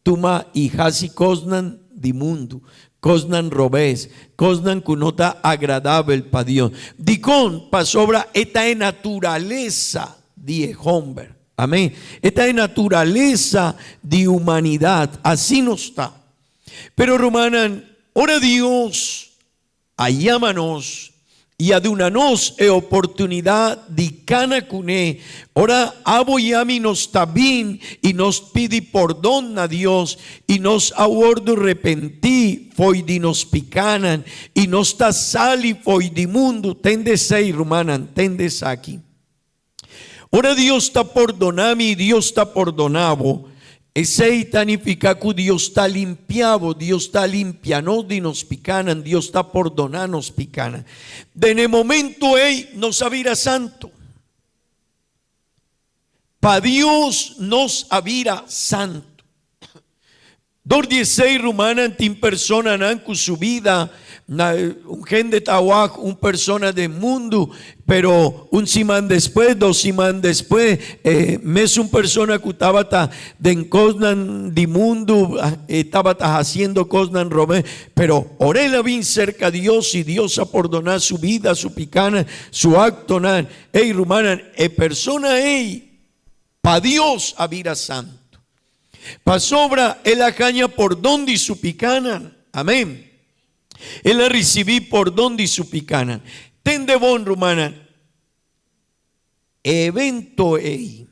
tuma y hasi cosnan di mundo, cosnan robes, cosnan kunota agradable para Dios. Dicon pasobra esta es naturaleza de hombre. Amén. Esta es naturaleza de humanidad. Así no está. Pero Romanan, ora Dios, ayámanos y adunanos e oportunidad de canacuné. Ora aboyami nos tabín y nos pidi perdón a Dios y nos aguardo repentí foi di nos picanan y nos ta sali foi di mundo. Tendes ahí, Romanan, tendes aquí. Ora Dios está perdonando y Dios está perdonado. Ese tanifica que Dios está limpiado, Dios está limpiando de nos picanan, Dios está perdonando nos picanan. De en el momento nos avira santo. Pa Dios nos avira santo. 2:16 Romana tin persona nan con su vida un gente tawak, un persona del mundo, pero un simán después, 2 simán después, mes un persona que estaba den cosnan di mundo, estaba haciendo cosnan robé, pero orela bien cerca a Dios y Dios a perdonar su vida, su picana, su acto, ey, rumana, persona, ey, pa Dios a vida santo, pa sobra el la caña por donde su picana, amén. Él la recibí por donde su picana. Ten de bon, rumana. Evento ei.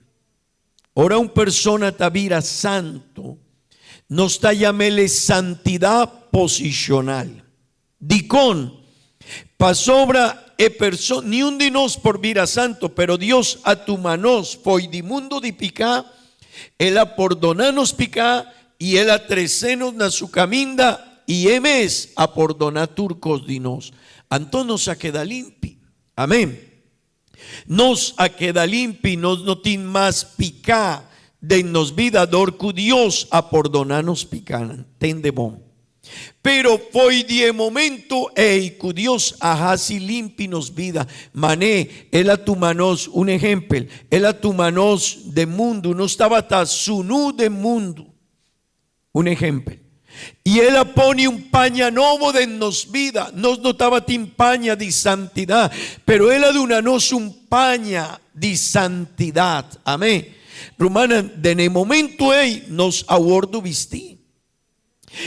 Ora un persona tabira santo. No está llamele santidad posicional. Dicón. Pasobra e persona. Ni un dinos por vira santo. Pero Dios a tu manos. Foi di mundo di picá. Él a pordonanos picá. Y él a trecenos na su caminda. Y emes a perdonar turcos dinos. Antonos a queda limpi. Amén. Nos a queda limpi, nos no tin más pica de nos vida dor cu Dios a perdonarnos picanan. Ten de bon. Pero foi die momento cu Dios a hasi limpi nos vida. Mané, él a tu manos, un ejemplo, él a tu manos de mundo, no estaba ta sunu de mundo. Un ejemplo. Y él pone un paña nuevo de nos vida. Nos notaba tin paña de santidad, pero él adunanos un paña de santidad. Amén. Romana, de en el momento nos aguardo vistí.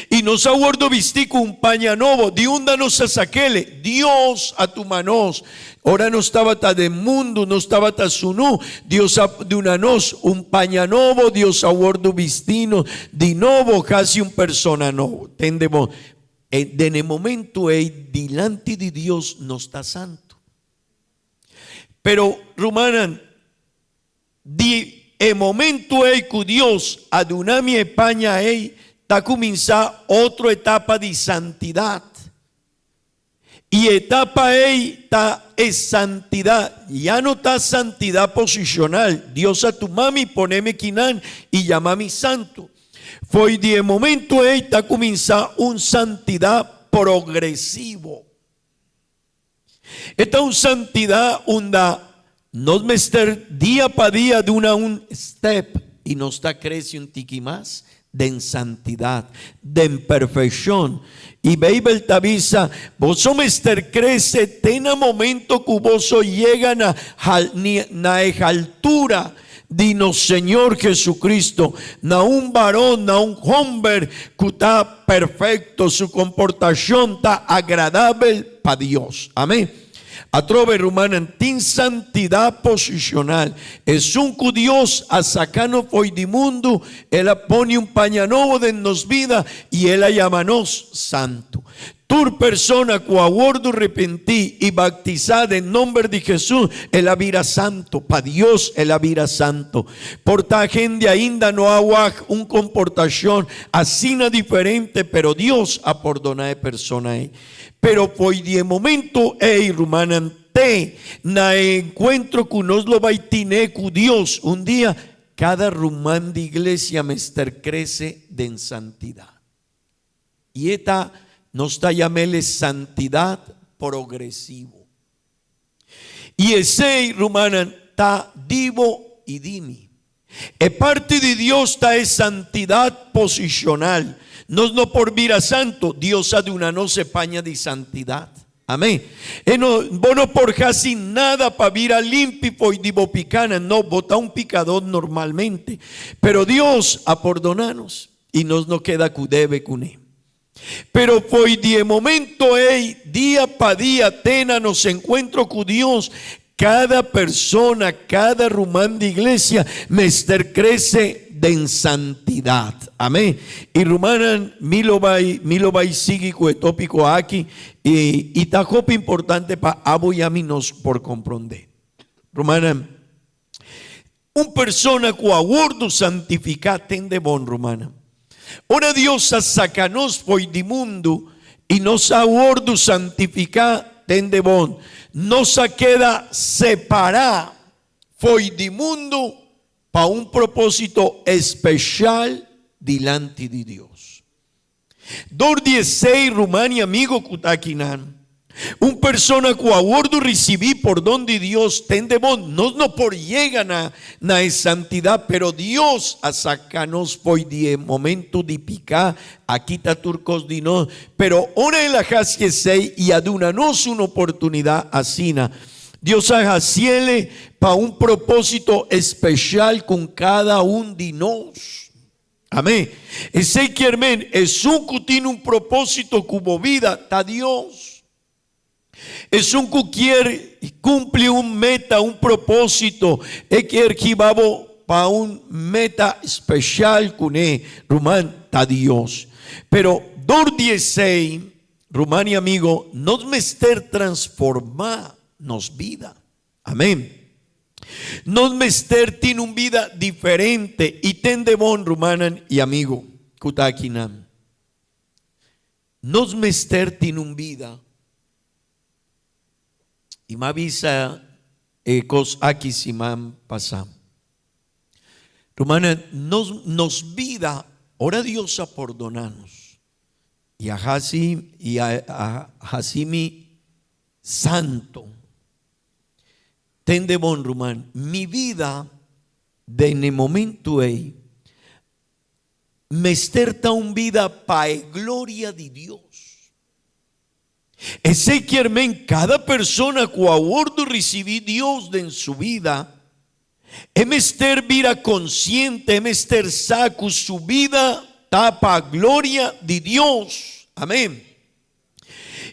Y nos aguardo vistí con un paña nuevo. De onda nos a saquele. Dios a tu manos. Ahora no estaba ta de mundo, no estaba ta sunú. Dios a de una nos un paña nuevo. Dios aguardo vistino. De nuevo casi un persona nuevo. Tendemos. De en el momento delante de Dios no está santo. Pero Romanan, de el momento que Dios adunami España está comenzando otra etapa de santidad. Y etapa está es santidad. Ya no está santidad posicional. Dios a tu mami poneme quinan y llamami santo. Fue de momento está comenzando un santidad progresivo. Esta un santidad onda nos mester día para día de un step y nos está creciendo un tiki más de santidad, de perfección. Y Bible te avisa, vos mester crece, tena momento que vos llegan a altura. Dinos Señor Jesucristo, na un varón, na un hombre que está perfecto, su comportación está agradable para Dios. Amén. A trove romana, tin santidad posicional. Es un que Dios a sacano foi di mundo, él pone un paña nuevo de nos vida y él llamanos santo. Tu persona que aguardo arrepentí y bautizada en nombre de Jesús, él vira santo. Para Dios, él vira santo. Por ta gente ainda no agua un comportación así na diferente, pero Dios a perdonar a persona. Pero foi de momento, rumanante, na encuentro que nos lo baitine con Dios. Un día, cada rumán de iglesia mester crece de santidad. Y esta nos está llamando santidad progresivo. Y ese rumanan está divo y dimi. E parte de Dios está es santidad posicional. No por vira santo, Dios ha de una no se paña de santidad. Amén. Vos no por casi nada para vira limpio y divo picana, no, bota un picador normalmente. Pero Dios a perdonarnos y nos no queda que debe con él. Pero foi de momento día para día tena nos encuentro con Dios. Cada persona, cada rumán de iglesia mester crece de santidad. Amén. Y rumanan milo vai sigue con el tópico aquí y ta copa importante para abo y a mí nos por comprender. Rumanan un persona que aguardo santificar tende bon rumana. Ora Dios a sacanos foi di mundo y nos aguardo santificar tende bon. Nos queda separar foi di mundo para un propósito especial delante de Dios. Dor 16 Rumania amigo kutakinan. Un persona que abordo recibí por donde Dios tendemos, no por llegan na santidad, pero Dios a sacanos por die momento de picar, aquí está turcos de no, pero ahora en la jasque sei y adunanos una oportunidad asina. Dios haga ciele para un propósito especial con cada uno de nos. Amén. Ese que hermano, es un tiene un propósito como vida, está Dios. Es un que quiere cumplir un meta, un propósito. Es que arquivado para un meta especial con él. Román, está Dios. Pero, Dor 16, Román y amigo, nos mester transformar nos vida. Amén. Nos mester tiene una vida diferente. Y tendemón, Romanan y amigo, Kutakinam. Nos mester tiene una vida. Y me avisa cos aquí simam pasam. Romana, nos vida, ora Dios a perdonarnos. Y a Hasim y a Hasimi santo. Tende bon Román, mi vida de en el momento ahí me esterta un vida para gloria de Dios. Ese que hermen cada persona que abordo recibir Dios en su vida, emester vira consciente, emester saco su vida tapa gloria de Dios. Amén.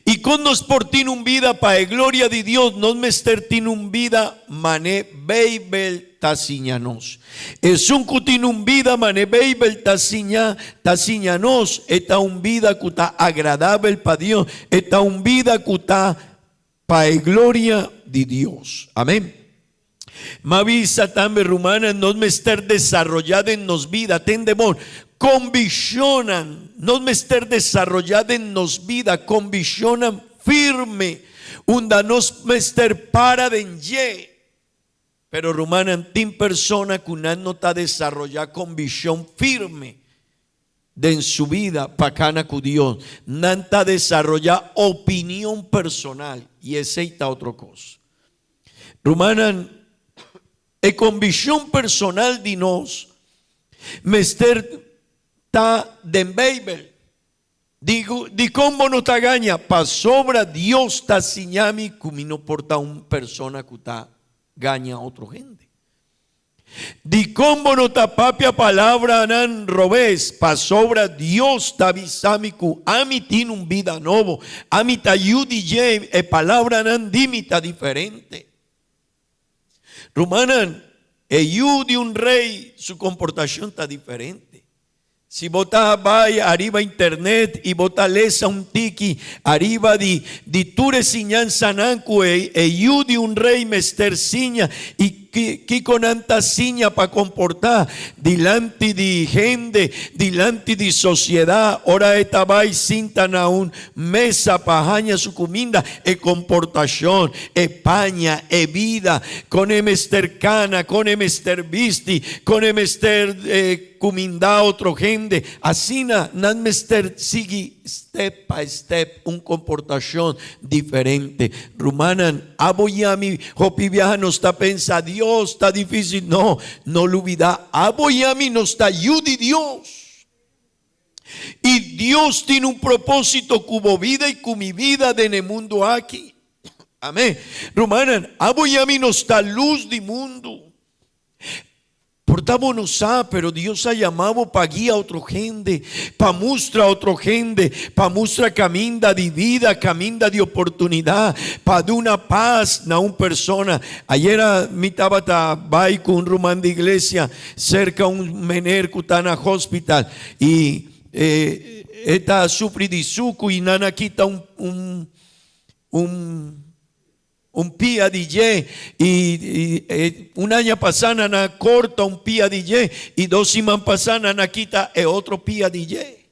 Y con nos portin un vida para gloria de Dios, nos mester tin un vida mané beibel tasiñanos. Es un cutin un vida mané beibel tasiñanos. Eta un vida cuta agradable para Dios. Eta un vida cuta para gloria de Dios. Amén. Mavisa también rumana nos mester desarrollada en nos vida. Tendemón. Conviccionan, no mester desarrollada en nos vida, conviccionan firme, unda nos mester para denye. Pero rumanan tin persona que una no está desarrollada convicción firme de en su vida pacana con Dios, nanta desarrollada opinión personal y ese está otro cosa. Rumanan, convicción personal de nos mester den Bible. Digo, di cómo no te gaña, pa sobra Dios ta siñami, como no porta un persona que ta gaña a otro gente. Di cómo no ta papia palabra nan robes, pa sobra Dios ta visami ku ami tin un vida novo, ami ta yudi je, e palabra nan dimita diferente. Romanan, e yudi un rey, su comportación está diferente. Si vota vaya arriba internet y vota lesa un tiki arriba di ture siñan sanancu e yudi un rey mester siña y que con anta siña para comportar delante de gente, delante de sociedad. Ora esta vai sintan a un mesa pajaña su comida e comportación, e paña, e vida, con emester cana, con emester visti, con emester comida otro gente. Así nan mester sigue step by step un comportación diferente. Rumanan, aboyami, hopi viaja no está pensa Dios, está difícil. No lo olvida. Aboyami no está ayudi Dios. Y Dios tiene un propósito como vida y como mi vida de en el mundo aquí. Amén. Rumanan, aboyami no está luz del mundo. Portámonos pero Dios ha llamado para guía a otra gente, para mostrar a otra gente, para mostrar caminda de vida, caminda de oportunidad, para dar una paz a una persona. Ayer mi estaba vai con un rumán de iglesia cerca de un mener que está en el hospital y esta sufre de suco y nana quita un pía DJ y un año pasada na corta un pía DJ y 2 semanas pasadas na quita otro pía DJ.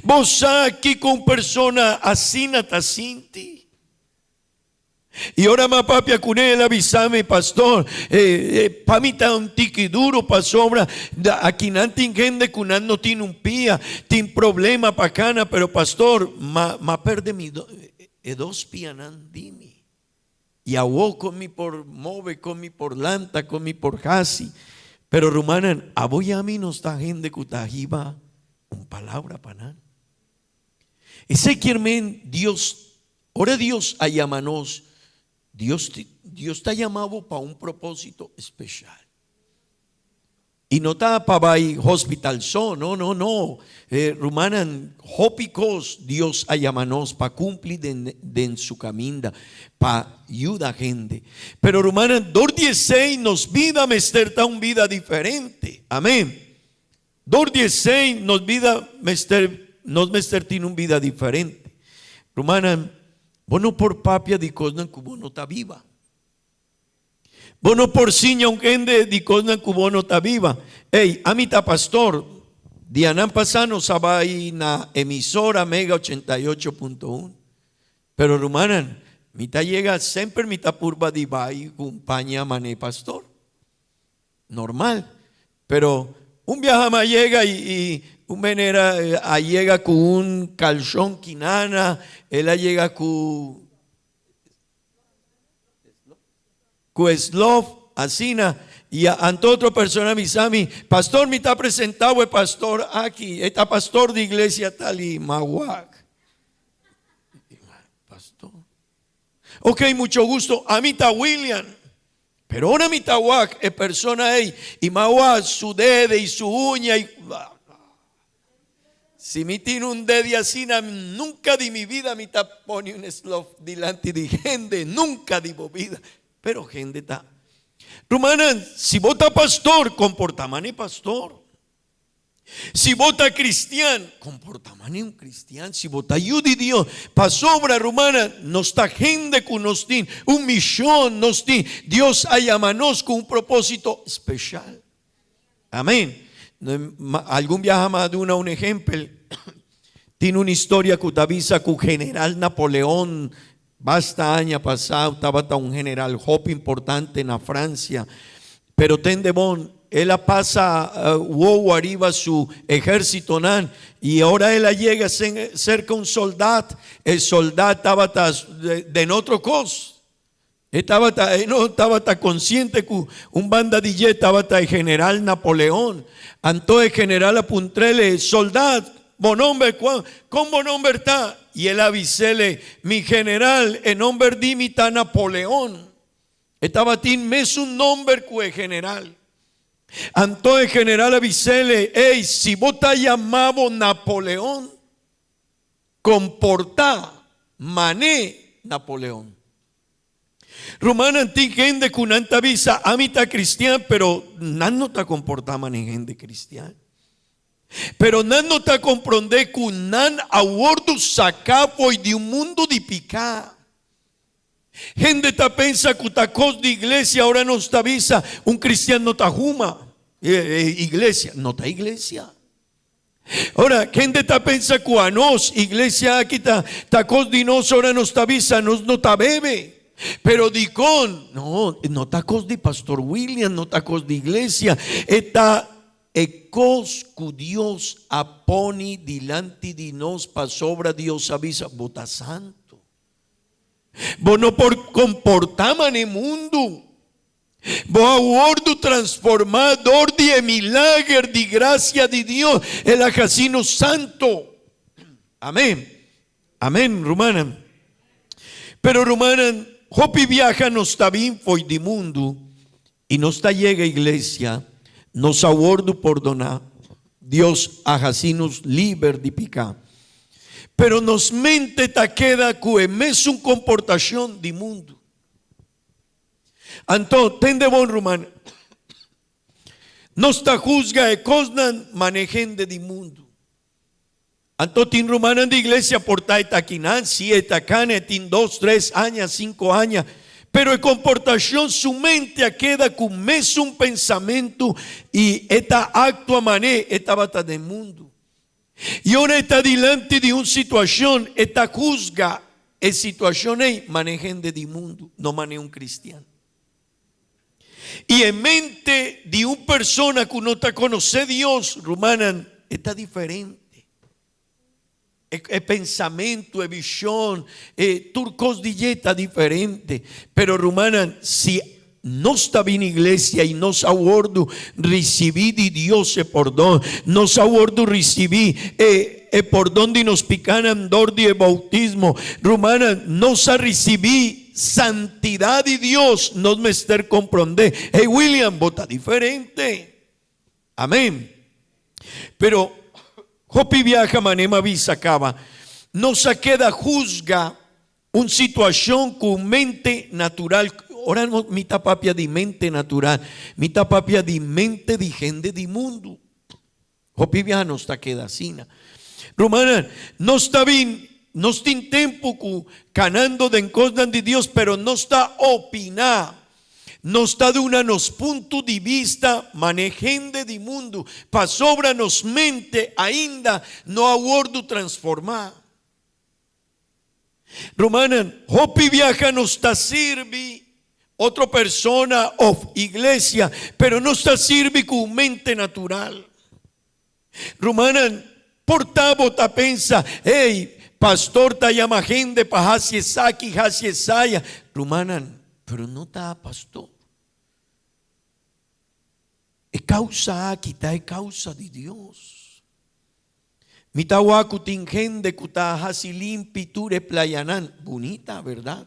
Vos aquí con persona así nata sinti. Y ahora más papi acunela avisame pastor pamita un tiki duro pa sobra aquí nantin gente kunan no tiene un pía tin problema pacana pero pastor ma perde mi dos pianan dimi y awo comi por move comi por lanta comi por hasi pero rumanan aboy a mí no está gente kutajiba un palabra panan ese quiermen Dios ora Dios a llamanos Dios está llamado para un propósito especial. Y no está para ir hospital no. Rumanan, hopicos Dios a llamanos para cumplir en su caminda, para ayudar a gente. Pero rumanan, 2:16 nos vida mesterta una vida diferente. Amén. 2:16 nos vida mesterta una vida diferente. Rumanan, bono por papia di cosnan cubono ta viva. Bono por siña un gente di cosnan cubono ta viva. Ey, amita pastor, dianan pasano sabai na emisora Mega 88.1. Pero rumanan, mita llega siempre mita purba di bai compañía mané pastor. Normal. Pero un viajama llega y un venera llega con un calzón quinana, él llega con eslov, asina, y ante otra persona misami, pastor me está presentado el pastor aquí, está pastor de iglesia tal y mahuac. Pastor. Ok, mucho gusto, a mí está William. Pero ahora mi tahuac es persona ahí y mahuac su dedo y su uña y si me tiene un dedo así, nunca de mi vida me está pone un slov delante de gente, nunca de vida. Pero gente está. Rumanan, si vota pastor, comportamane pastor. Si vota cristiano, comportamane un cristiano. Si vota ayuda Dios, pa sobra rumana, nos está gente con nos tiene, un millón nos tiene. Dios llamanos con un propósito especial. Amén. Algún viaja más de un ejemplo. Tiene una historia que te avisa que el general Napoleón, basta año pasado, estaba un general hop importante en Francia, pero tendebón, él pasa arriba su ejército y ahora él llega cerca un soldado, el soldado estaba de otro cosa. No estaba tan consciente que un banda de jet estaba el general Napoleón. Entonces el general apuntrele, soldado, buen hombre, ¿cómo buen hombre está? Y él avisele, mi general, en nombre de mi está Napoleón. Estaba tin mes un nombre que el general. Entonces el general avisele, hey, si vos te llamado Napoleón, comporta, mané Napoleón. Romana antig gente con anta visa, a mí está cristiano, pero no está comportaban en gente cristiana. Pero no está comprende que nan abordo sacapo y de un mundo de picar. Gente está pensa que ta cos de iglesia ahora no está visa, un cristiano ta juma. Iglesia, no está iglesia. Ahora, gente está pensa que a nos, iglesia aquí ta cos de nos ahora no está visa, no está bebe. Pero dicón, no está cos de pastor William, no está cos de iglesia, está ecos que Dios apone delante de nos pa sobra Dios avisa, bota santo. Bueno, por comportaman en el mundo. Vos abordo transformador de milagro de gracia de Dios, el ajacino santo. Amén. Amén, Romana. Pero Romana, Hopi viaja no está bien foi de mundo y no está llega iglesia, nos abordo por donar. Dios ajacinos liber de picar. Pero nos mente ta queda que es un comportación de mundo. Entonces, tende bon rumano. No está juzga e cosnan manejende de mundo. Entonces, tin rumana de iglesia porta etaquinan, si etacane, tin 2, 3 años, 5 años. Pero en comportación su mente queda con mes un pensamiento y esta actua mané, esta bata de mundo. Y ahora está delante de una situación, esta juzga e situazione manejende di mundo, no mane un cristiano. Y en mente de una persona que no te conoce Dios, Rumanan, está diferente. El pensamiento, el visión, turcos dieta diferente. Pero Rumanan, si no está bien iglesia y no aguardo recibir de Dios el perdón, no aguardo recibir el perdón de nos picanan dor de bautismo, Rumanan, no sa recibir santidad de Dios, no me estar comprender. Hey William, vota diferente. Amén. Pero Hopi viaja manema visacaba, no se queda juzga una situación con mente natural. Ahora no mitad papia de mente natural, mitad papia de mente de gente de mundo. Hopi viaja no está queda así. Romana, no está bien. No está en tiempo canando de cosas de Dios, pero no está opinar. No está de unos puntos de vista manejende de mundo. Pa sobra nos mente ainda no aguardo transformar. Romana, hopi viaja no está sirvi otra persona o iglesia, pero no está sirvi con mente natural. Romana, portavo ta pensa, hey, pastor ta llama gente para Hasiesaki, Hasiesaya. Rumanan, pero no está pastor. Es causa aquí, es causa de Dios. Mitawaku tingende kuta hasilimpi ture playanan. Bonita, ¿verdad?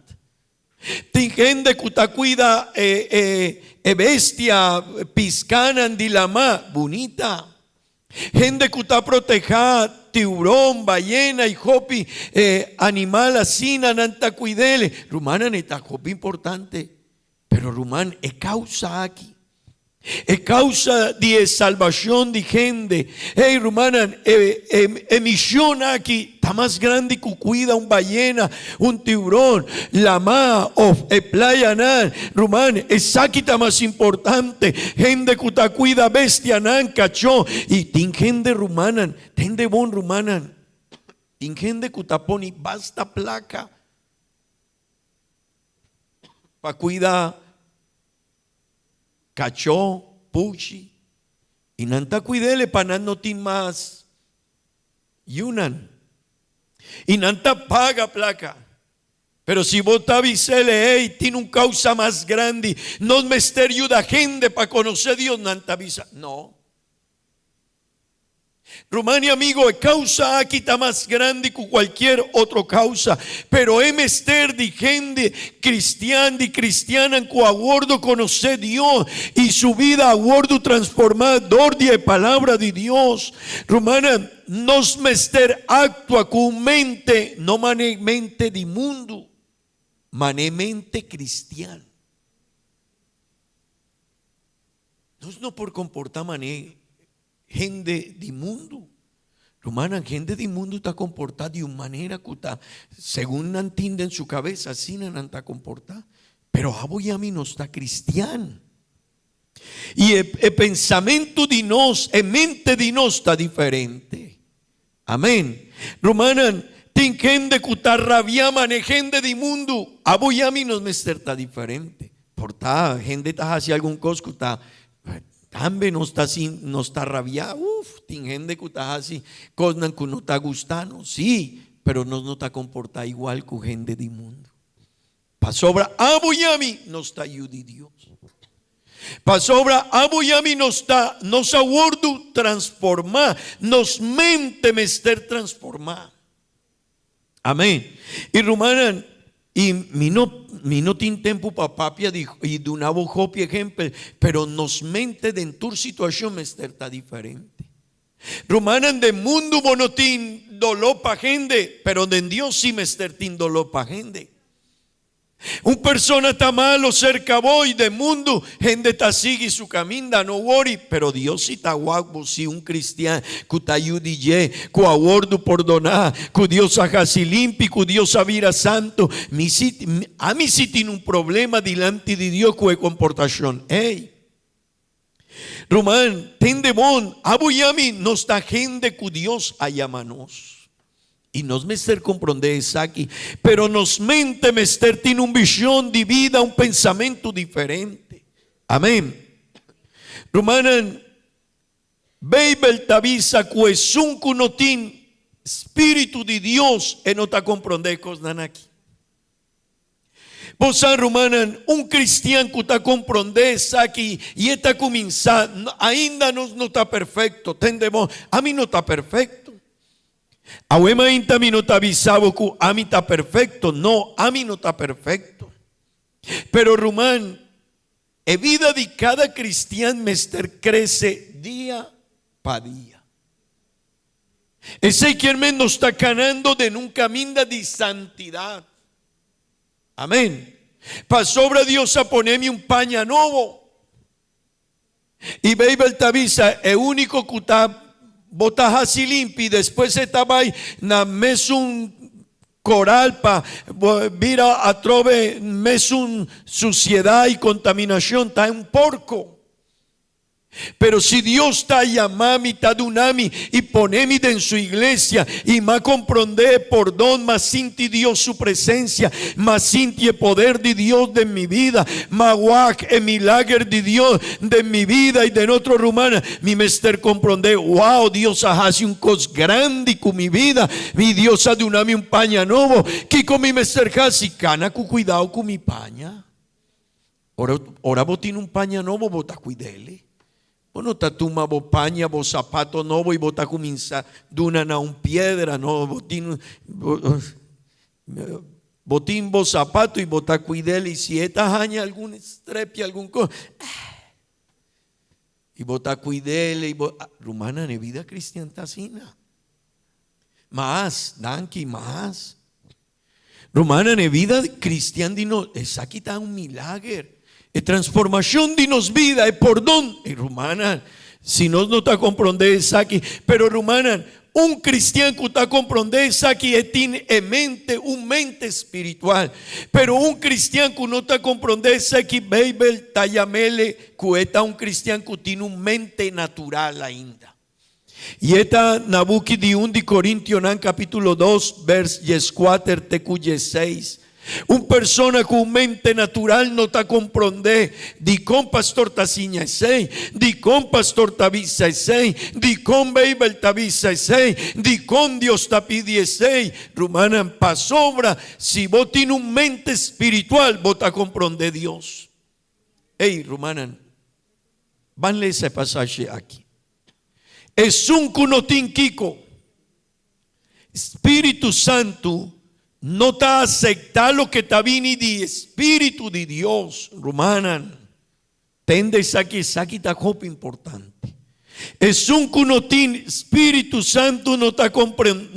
Tingende kuta cuida bestia piscanan dilama. Bonita. Gente que está proteja tiburón, ballena y hopi, animal así, nanta cuidele. Rumana neta hopi importante, pero Rumán es causa aquí. Es causa de salvación de gente. Hey, Rumanan, emisión aquí está más grande que cuida un ballena, un tiburón, la ma o playa nan. Ruman, es aquí está más importante. Gente que está cuida bestia nan, cachó. Y tin gente Rumanan, ten de bon Rumanan. Tin gente que está poni basta placa para cuidar cachó, puchi, y nanta cuidele panan no tin más yunan, y nanta paga placa. Pero si vos avisele, hey, tiene un causa más grande, no me ester ayuda gente para conocer a Dios, nanta avisa. No. Rumania, amigo, es causa aquí está más grande que cualquier otra causa, pero es mester de gente cristiana y cristiana en que aguardo conocer Dios y su vida aguardo transformador de palabra de Dios. Rumana, nos mester actúa con mente, no mane mente de mundo, mane mente cristiana. No por comportar mané gente de mundo. Romana, gente de mundo está comportada de una manera que está, según no entiende en su cabeza, así no está comportada. Pero Aboyami no está cristiano. Y el pensamiento de nos, el mente de nos está diferente. Amén. Romana, ten gente que está rabiama, gente de mundo. Aboyami no está diferente. Por ta, gente está haciendo algún cosa que está también no está rabiado. Tiene gente que está así, cosas que no está gustando, sí, pero no está comportando igual que gente del mundo. Pa sobra Aboyami no está ayuda de Dios. Pa sobra Aboyami no está, nos aguardo transformar, nos mente mester transformar. Amén. Y Rumanan, y mi no tiene tiempo para papia y de una bojopia ejemplo, pero nos mente de en tu situación está diferente. Romanan de mundo monotín dolor para gente, pero de Dios sí me estertín dolor para gente. Un persona está malo cerca voy de mundo, gente está sigue su camino, no worry, pero Dios sí está guapo, si un cristiano que te ayude, que aguardo por donar, que Dios haga así limpio, que Dios avira santo, a mí sí tiene un problema delante de Dios con comportación. Hey, Román, ten de bon, aboyami no está gente que Dios ayamanos. E nós mester compreender isso aqui, pero nos mente mester tem visão de vida, pensamento diferente. Amém. Romanan, Bíblia avisa que que não tem Espírito de Deus e não está compreendendo coisas aqui. Vos Romanan, cristiano que está compreendendo isso aqui e está começando, ainda não está perfeito, entendemos? A mim não está perfeito. A mim não está avisado que a mim está perfeito. Não, a mim não está perfeito. Pero Román, a vida de cada cristiano mester cresce dia para dia. Esse que nos está ganando de um caminho de santidade. Amém. Para sobre Deus a ponerme paño novo. E Bíblia te avisa, é único que está botar así limpio y después estaba ahí na mes coral para vir a trove mes suciedad y contaminación, está un porco. Pero si Dios está llamando, está dunami y ponemi en su iglesia y más comprender por don, más sinti Dios su presencia, más sinti el poder de Dios de mi vida, más guac el milagro de Dios de mi vida y de nuestro rumana, mi mester comprender, wow, Dios hace un cos grande con mi vida, mi Dios ha dunami un paña nuevo, que con mi mester casi cana con cuidado con mi paña. Ora botín un paña nuevo, bota cuidele. Bueno, tatuma bo paña, bo zapato novo y bota comienza duna na piedra, no botín bo zapato y bota cuidel y si esta jaña algún estrepia, algún cosa y bota cuidel y rumana en vida cristiana asina. Más, danki, más. Rumana en vida cristiana dino, es aquí está un milagro. Es transformación de nos vida, es por don. Y Romana, si no está comprender eso aquí, pero Romana, cristiano que está comprender eso aquí, tiene mente espiritual. Pero cristiano que no está comprender eso aquí, Bíblia tallamele, que está cristiano que tiene mente natural ainda. Y esta Nabuki de 1 de Corintios, capítulo 2, vers 4, tecuye 6. Persona con mente natural no está comprender di con pastor taciña sei, di con pastor tavisa sei, di con Bíblia tavisa sei, di con Dios tapidie sei. Romana pa sobra, si vos tienes mente espiritual, vos te comprende Dios. Hey, Romana, van a ese pasaje aquí. Es un cunotín kiko. Espíritu Santo no está aceptar lo que está viniendo de Espíritu de Dios. Romana, tendes aquí está muy importante. Es un cunotín, Espíritu Santo no está comprender,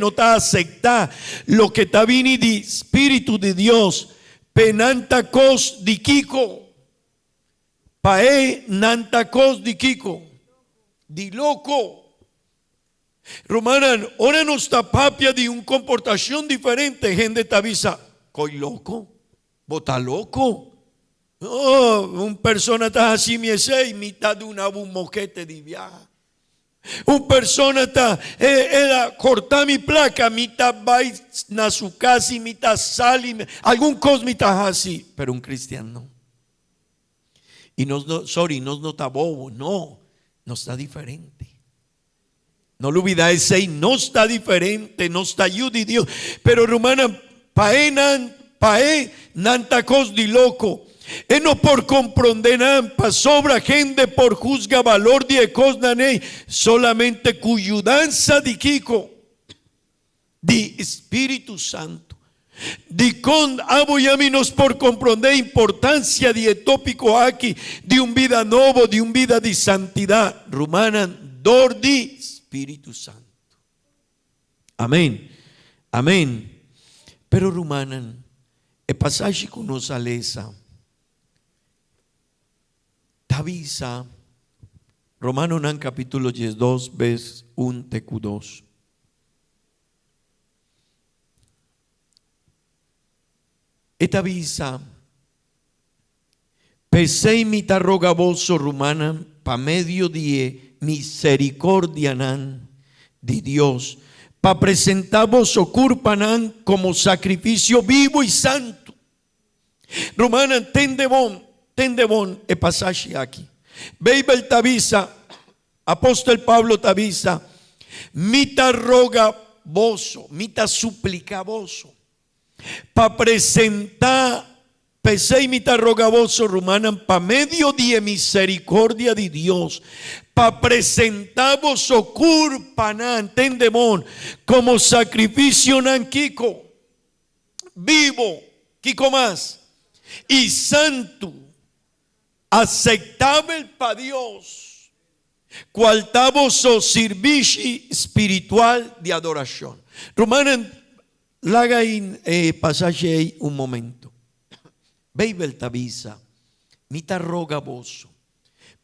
no está aceptar lo que está viniendo de Espíritu de Dios. Penanta cos de Kiko, pae nanta cos de Kiko, de loco. Romana, ahora no está papia de una comportación diferente. Gente te avisa, coi loco, bota loco. Oh, una persona está así, me sei, mitad de una moquete de viaje. Una persona está, era cortar mi placa, mitad va a su casa y mitad sale, algún cosa mitad así, pero un cristiano. Y no está bobo, no está diferente. No lo olvidáis, no está diferente, no está ayuda de Dios. Pero Romana, pae nanta cos de loco. No por comprender, pa sobra gente por juzga valor de cosnanei, solamente cuyudanza de Kiko, de Espíritu Santo. De con aboyaminos por comprender importancia de tópico aquí, de un vida nuevo, de un vida de santidad. Romana, dor de Espíritu Santo. Amén. Amén. Pero Romana, el pasaje que nos aleza, Tavisa, Romano nan capítulo 12, vers 1 tecu 2. Esta visa, pesei mita rogavoso Romana, pa medio de misericordia de Dios, para presentar vos ocurpanan como sacrificio vivo y santo. Romana, tende bon el pasaje aquí. Beibel tabisa, apóstol Pablo tabisa, mita roga voso, mita suplica voso, para presentar, pesé y mita roga voso, Romanan, para medio de misericordia de Dios, para presentar vos ocurpanan, tendemón, como sacrificio nanquico, vivo, Kiko más, y santo, aceptable para Dios, cual vos o servicio espiritual de adoración. Romanan, laga en pasaje un momento. Beibel tabisa, mita roga vos,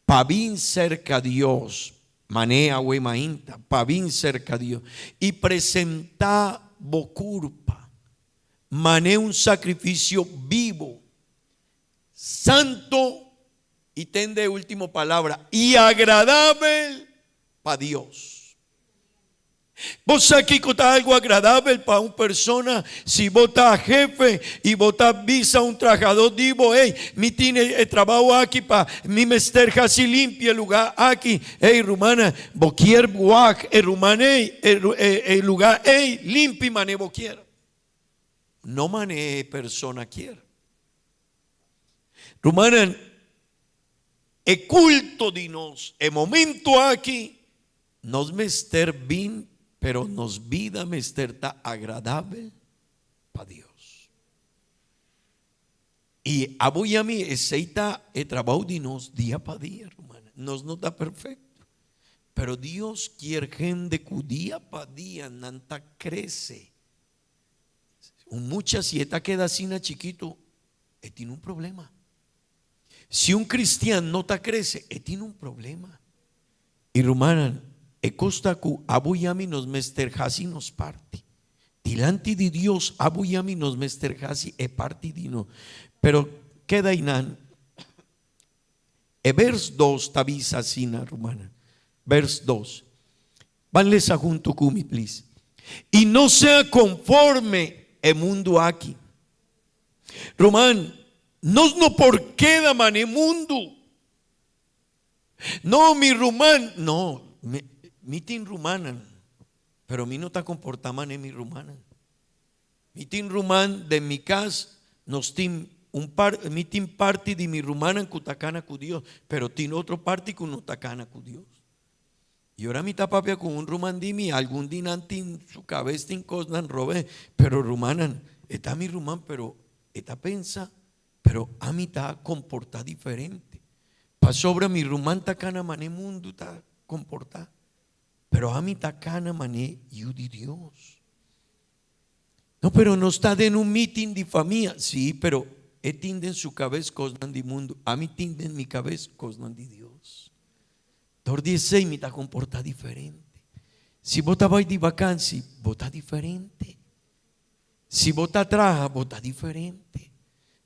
pa bien cerca Dios, manea we mainta, pa bien cerca Dios, y presenta bocurpa, mané un sacrificio vivo, santo, y tende último palabra, y agradable para Dios. Vos aquí contar algo agradable para una persona. Si vos estás jefe y vos estás visa un trabajador, digo, hey, mi tiene trabajo aquí para mi mester casi limpia el lugar aquí. Hey, rumana, vos quier guac, el rumane, el lugar, hey, limpi mané vos quier. No mané persona quiere. Rumana, el culto de nos, el momento aquí, nos mester bien, pero nos vida mester ta agradable para Dios. Y abuy a mí, aceita el trabajo de nos día para día, hermana. Nos no está perfecto, pero Dios quiere gente que día para día nanta crece. Mucha sieta queda sin a chiquito, tiene un problema. Si un cristiano no te crece, tiene un problema. Y Romanan, costa que abuyami nos mesterjasi nos parte. Delante de Dios, abuyami nos mesterjasi parte de no. Pero queda inan. Vers 2 tabisa sina, Romana. Vers 2. Vanles a junto kumi, please. Y no sea conforme el mundo aquí. Román, no por qué da man el mundo. No, mi rumán, no, mi tin rumanan, pero mi no está comportaman en mi rumanan. Mi tin rumán de mi casa, nos tin mi tin parte de mi rumanan kutacana cu Dios, pero tin otro parte con utacana cu Dios. Y ahora mi tapapia con un rumán dimi, algún dinantin su cabeza tin cosnan robé, pero rumanan, está mi rumán, pero está pensa, pero a mí está comporta diferente. Pa sobre mi rumán tacana mané mundo está comporta, pero a mí tacana mané yudi Dios. No, pero no está en un meeting de familia, sí, pero tiende en su cabeza cosnan de mundo, a mí tiende en mi cabeza cosnan de Dios. Tor 16 me está comporta diferente. Si vos vais de vacancia, vos está diferente. Si vos trabaja, vos está diferente.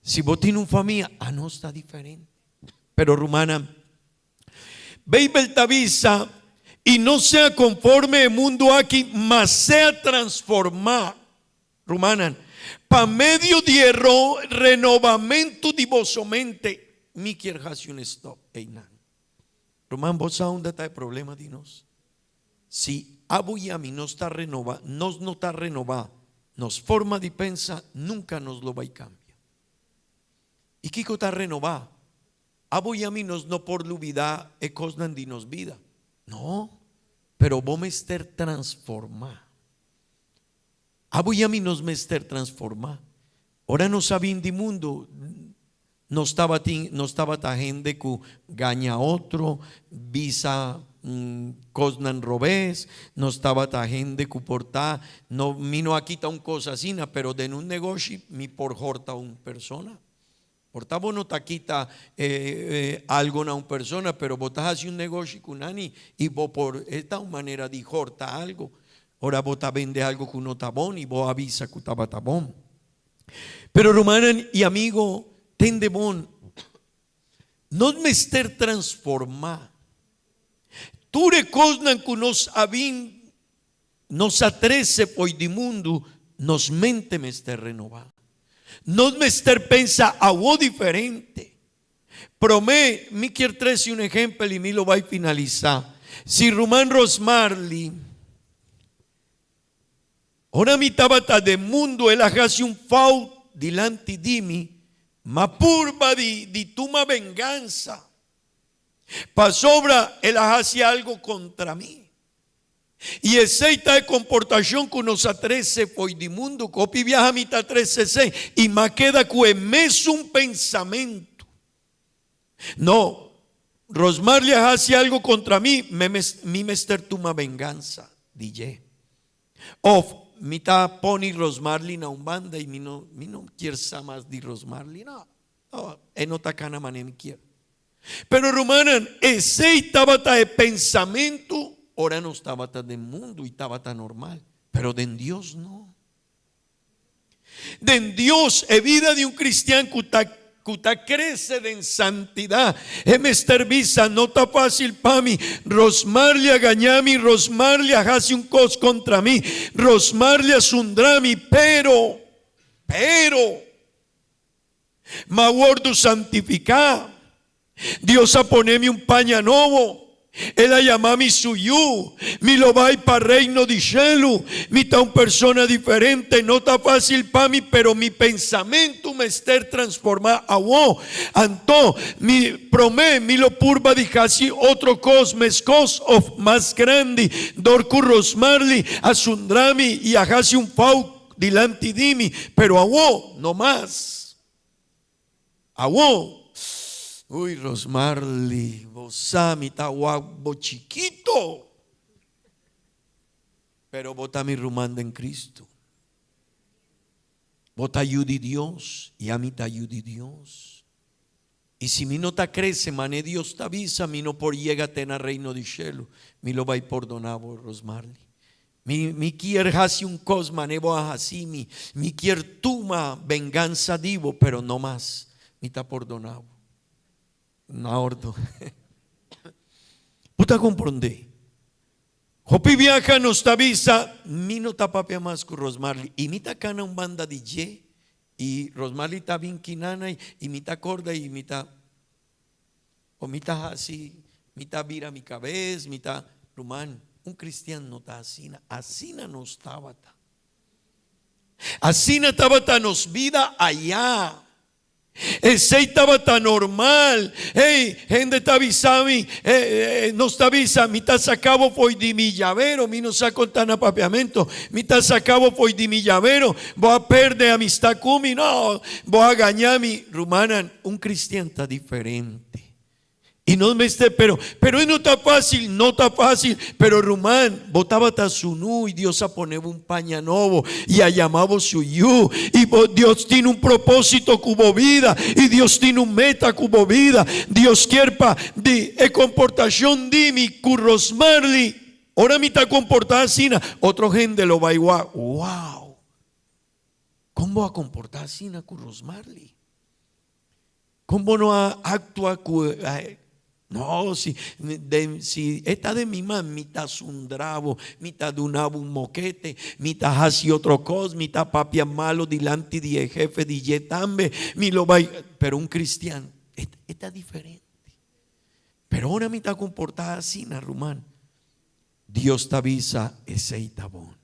Si vos tienes una familia, no está diferente. Pero rumana, Beibel tabisa, y no sea conforme el mundo aquí, mas sea transformado, rumana, pa medio de renovamiento de vosa mente, mi quiere hacer un stop, einan. Román, vos a dónde está el problema de nos. Si abu y a mí no está renovado, no está renovado, nos forma de pensar, nunca nos lo va a cambiar. Y Kiko está renovado. Abu y a mí no por lubida e cosnan de nos vida. No, pero vos mester transformar. Abu y a mí nos mester transformar. Ahora no saben de mundo. No estaba ta gente que gaña otro, visa cosnan robés, no estaba ta gente que porta, no mino aquí ta un cosa así, pero de un negocio mi por jorta un persona. Portavo no ta quita algo a una persona, pero botas así un negocio con ani y vos por esta manera de jorta algo. Ahora vos ta vende algo que no tabón y vos avisa que estaba tabón. Pero romanan y amigo, tendemón, no me ester transformar. Tú recosnan que nos habían nos atrese poi di mundo, nos mente mester renovada. Nos mester pensa a vos diferente. Promé, mi quiero traerse un ejemplo y mi lo va a finalizar. Si Román Rosmarli, ora mi tabata de mundo, él hace un fau dilanti di mi, ma purba di tuma venganza. Pa sobra, él hace algo contra mí. Y esa de comportación que nos atrece poi di mundo, copi viaja mitad 13 y ma queda cuemes un pensamiento. No, Rosmarli hace algo contra mí, mi mester tuma venganza, DJ. Of, mitad poni Rosmarli na un banda y mi no quiere más di Rosmarli, no, no tacana mané mi quiere. Pero Romanan, ese tabata de pensamiento, ahora no estaba tan del mundo y estaba tan normal, pero de Dios no. De Dios es vida de un cristiano que crece en santidad. Mester visa no está fácil para mí. Rosmarli a gañami, Rosmarli a hace un cos contra mí, Rosmarli a sundrami, pero ma guardo santificar. Dios a ponerme un paña nuevo. Él a llamar mi suyu, mi lo va para reino de cielo, mi ta un persona diferente, no está fácil para mí, pero mi pensamiento me está transformado a vos. Anto, mi promé, mi lo purba de casi otro cosmes, of más grande, dorcu Rosmarli, a sundrami y a casi un fau dilanti dimi, pero a vos, no más. A vos. Uy, Rosmarli, vosami tahuabo chiquito, pero vota mi rumanda en Cristo. Vota ayudi Dios y a mí te ayudi Dios. Y si mi no te crece, mané Dios te avisa, mi no por llega a reino de cielo, mi lo va a perdonar, Rosmarli. Mi quier hace un cos, mané voy así, mi quier tuma venganza divo, pero no más, mi te perdonado. Na ordo. Puta comprende. Hopi viaja nos avisa, mi no tapapia más con Rosmarli. Y mi tacana un banda DJ. Y Rosmarli está bien quinana y mi ta corda y mi ta. O mi ta así, mi ta vira mi cabeza, mi ta rumán. Un cristiano no está así. Así no estaba. Así no estaba nos vida allá. Ese estaba tan normal. Hey, gente te avisami, no te avisa, mi ta sacabo poi di mi llavero, mi no saco tan apapiamento, mi ta sacabo poi di mi llavero, voy a perder amistad con mi, no, voy a ganar mi Rumanan, un cristiano está diferente. Y no me esté, pero no está fácil, pero Rumán, botaba ta su nu y Dios a poner un paña nuevo y a llamaba su yu. Y Dios tiene un propósito cubo vida y Dios tiene un meta cubo vida. Dios quiere de comportación de mi currosmarli. Ahora mi ta comportada así, otro gente lo va igual. Wow. ¿Cómo va a comportar así na currosmarli? ¿Cómo no actúa? No, si esta de mi mamá, mitad un drabo, mitad dunaba un moquete, mitad así otro cos, mitad papia malo delante de jefe de yetambe, mi lo va, pero un cristiano, está diferente. Pero ahora mitad comportada así, Narumán. Dios te avisa, ese itabón.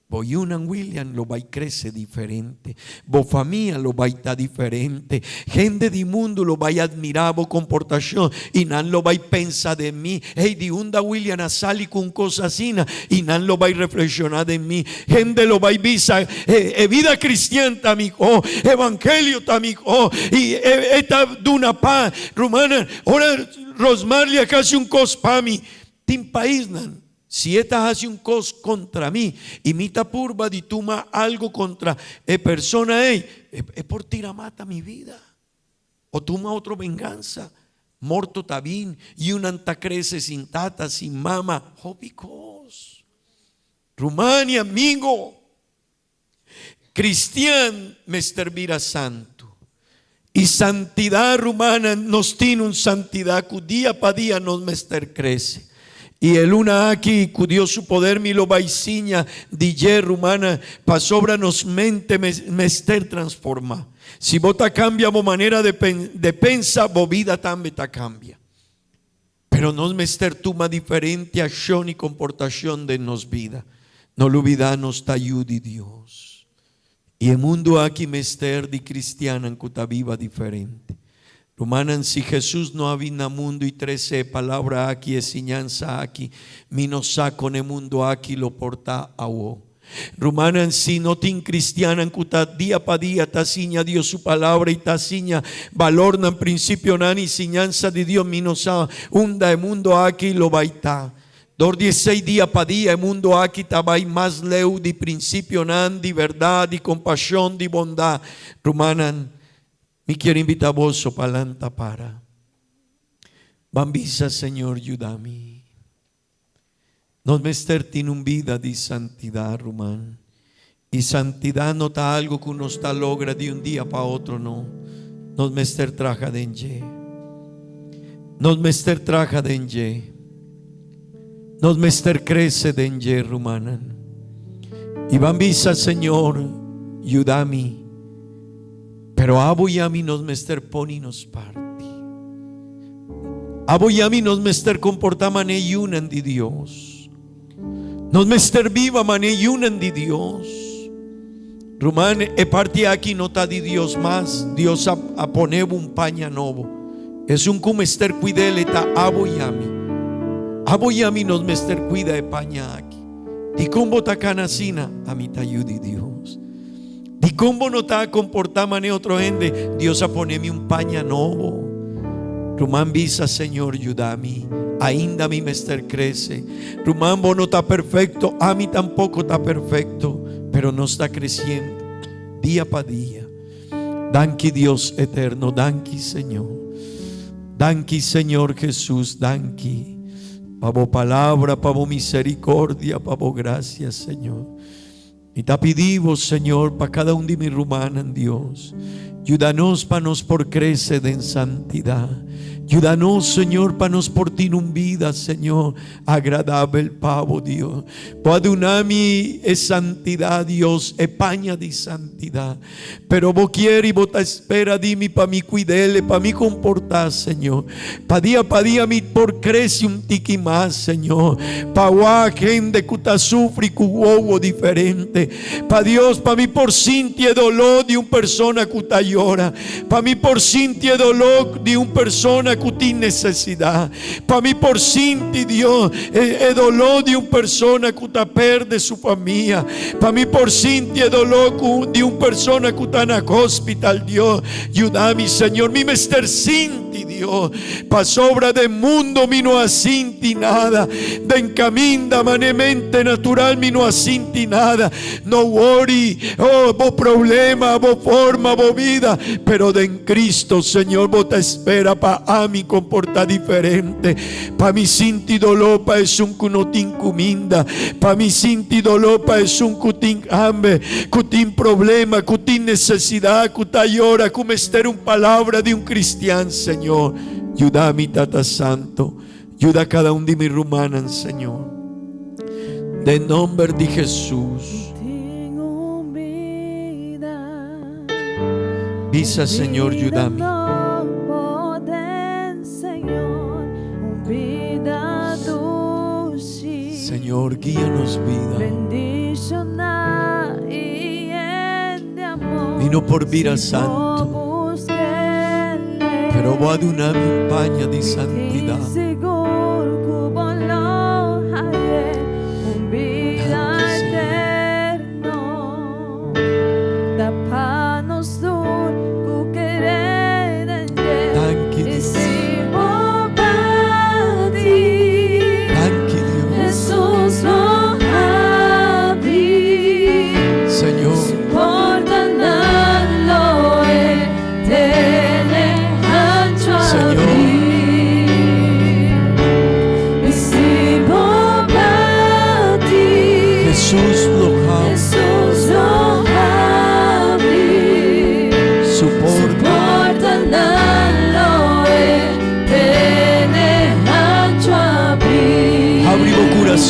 Voy unan William lo va y crece diferente. Vos familia lo va y está diferente. Gente del mundo lo va y admirar vos comportación. Y nan lo va y pensa de mí. Hey, di unda William a sali con cosas así. Y nan lo va y reflexionar de mí. Gente lo va y visa. Vida cristiana amigo. Evangelio amigo. Y esta de una paz. Romana. Ahora Rosmarli casi un cos para mí. Tim país nan. Si esta hace un cos contra mí y mi tapurba di tuma algo contra persona, es por tira mata mi vida. O tuma otro venganza. Morto tabín y un anta crece sin tata, sin mama. Hobicos. Rumania, amigo. Cristian me servira santo. Y santidad rumana nos tiene un santidad que día para día nos mester crece. E luna aqui, cu Dios su poder mi lo baisinha, DJ rumana, pa sobra nos mente mester transforma. Si vota cambia vo manera de pensa, vo vida también ta cambia. Pero nos mester tuma diferente acción y comportación de nos vida. No lo olvidanos ta ayudi Dios. Y el mundo aquí mester di cristiana en cuta viva diferente. Rumanan, si Jesús no había mundo y 13 palabra aquí, enseñanza aquí, mi no saco en el mundo aquí lo porta a vos. Rumanan, si no tin cristiana en cuta día pa día tasiña Dios su palabra y tasiña valor en principio nan enseñanza de Dios, mi no sa hunda el mundo aquí lo baita. 16 días pa día el mundo aquí tabay más leu de principio nan, de verdad, de compasión, de bondad. Rumanan, mi quiero invitar a vos palanta para. Bambisa, Señor, ayúdame. Nos mester tiene un vida de santidad, Rumán. Y santidad no está algo que uno está logra de un día para otro, no. Nos mester traja de enje. Nos mester traja de enje. Nos mester crece de enje, Rumanan. Y bambisa, Señor, ayúdame. Pero abo y a mí nos mester poninos parte. Abo y a mí nos mester comporta mané yunan de Dios. Nos mester viva mané yunan de Dios. Rumán, e parte aquí no está de Dios más. Dios a poner un paña novo. Es un comester cuidele ta abo y a mí. Abo y a mí nos mester cuida de paña aquí. Di combo ta canasina, a mí te ayude Dios. Di cómo no está comportar mané otro gente. Dios a ponerme un paña novo. Rumán visa, Señor, ayúdame. Ainda mi mester crece. Rumán vos no está perfecto. A mí tampoco está perfecto. Pero no está creciendo día para día. Danki Dios eterno. Danki Señor. Danki Señor Jesús. Danki. Pavo palabra, pavo misericordia, pavo gracia, Señor. Y te pedimos, Señor, para cada uno de mis rumanas, Dios. Ayúdanos para nos por crecer en santidad. Ayúdanos, Señor, para nos por ti un vida, Señor, agradable el pavo, Dios. Padunami es santidad, Dios, epaña de santidad. Pero vos quieres y vos te espera de mí para mi cuidele, para mi comportar, Señor. Pa día mi por crece un tiqui más, Señor. Pa gente que ta sufre y que hubo diferente. Pa Dios, pa mí por sintie dolor de un persona que ta llora. Pa mí por sintie dolor de un persona que tiene necesidad. Pa mí por sinti Dios el dolor de un persona que ta perde su familia. Pa mí por sinti el dolor de un persona que ta en el hospital, Dios. Ayúdame, Señor, mi mester sinti Dios. Pa sobra del mundo mi no asinti nada. De encaminda manemente natural mi no asinti nada. No worry, oh, vos problema, vos forma, vos vida. Pero de en Cristo, Señor, vos te espera pa a mi comporta diferente. Pa mi sinti dolor pa es un cunotín cuminda. Pa mi sinti dolor pa es un cutín hambre, cutín problema, cutín necesidad, cuta llora, como estar un palabra de un cristiano, Señor. Ayuda a mi tata santo. Ayuda a cada uno de mis rumanas, Señor. De nombre de Jesús. Visa, Señor, ayúdame. Señor, guíanos vida. Vino por vida santo. Pero voy a dar una paña de santidad.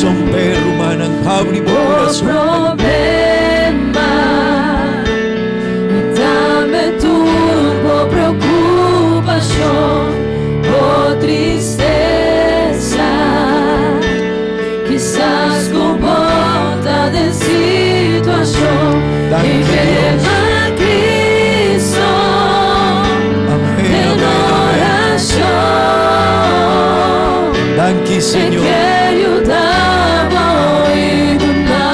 corazón pe rumana habri bo Oh corazón problema, dame turbo preocupación, oh tristeza, quizás con volta de situación, y ven a Cristo en oración. Danke Señor. Que ayudaba hoy una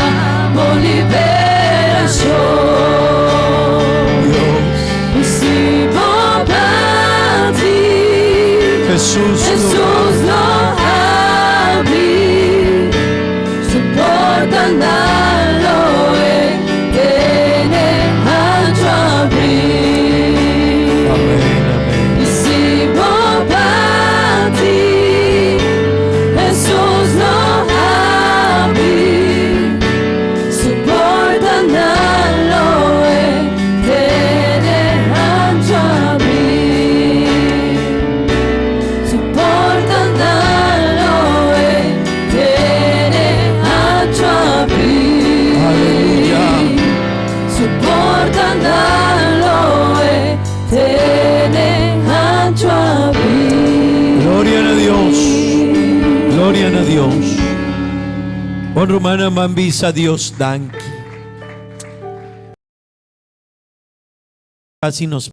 liberación. Y si vos partís, Jesús lo abrí, soporta andarlo tiene ancho abrir. Y si vos partís, Jesús lo abrí, soporta andarlo tiene ancho abrir, soporta andarlo tiene ancho abrir, soporta andarlo tiene ancho abrir. Gloria a Dios. Gloria a Dios. Con Romana Mambisa Dios danke. Casi nos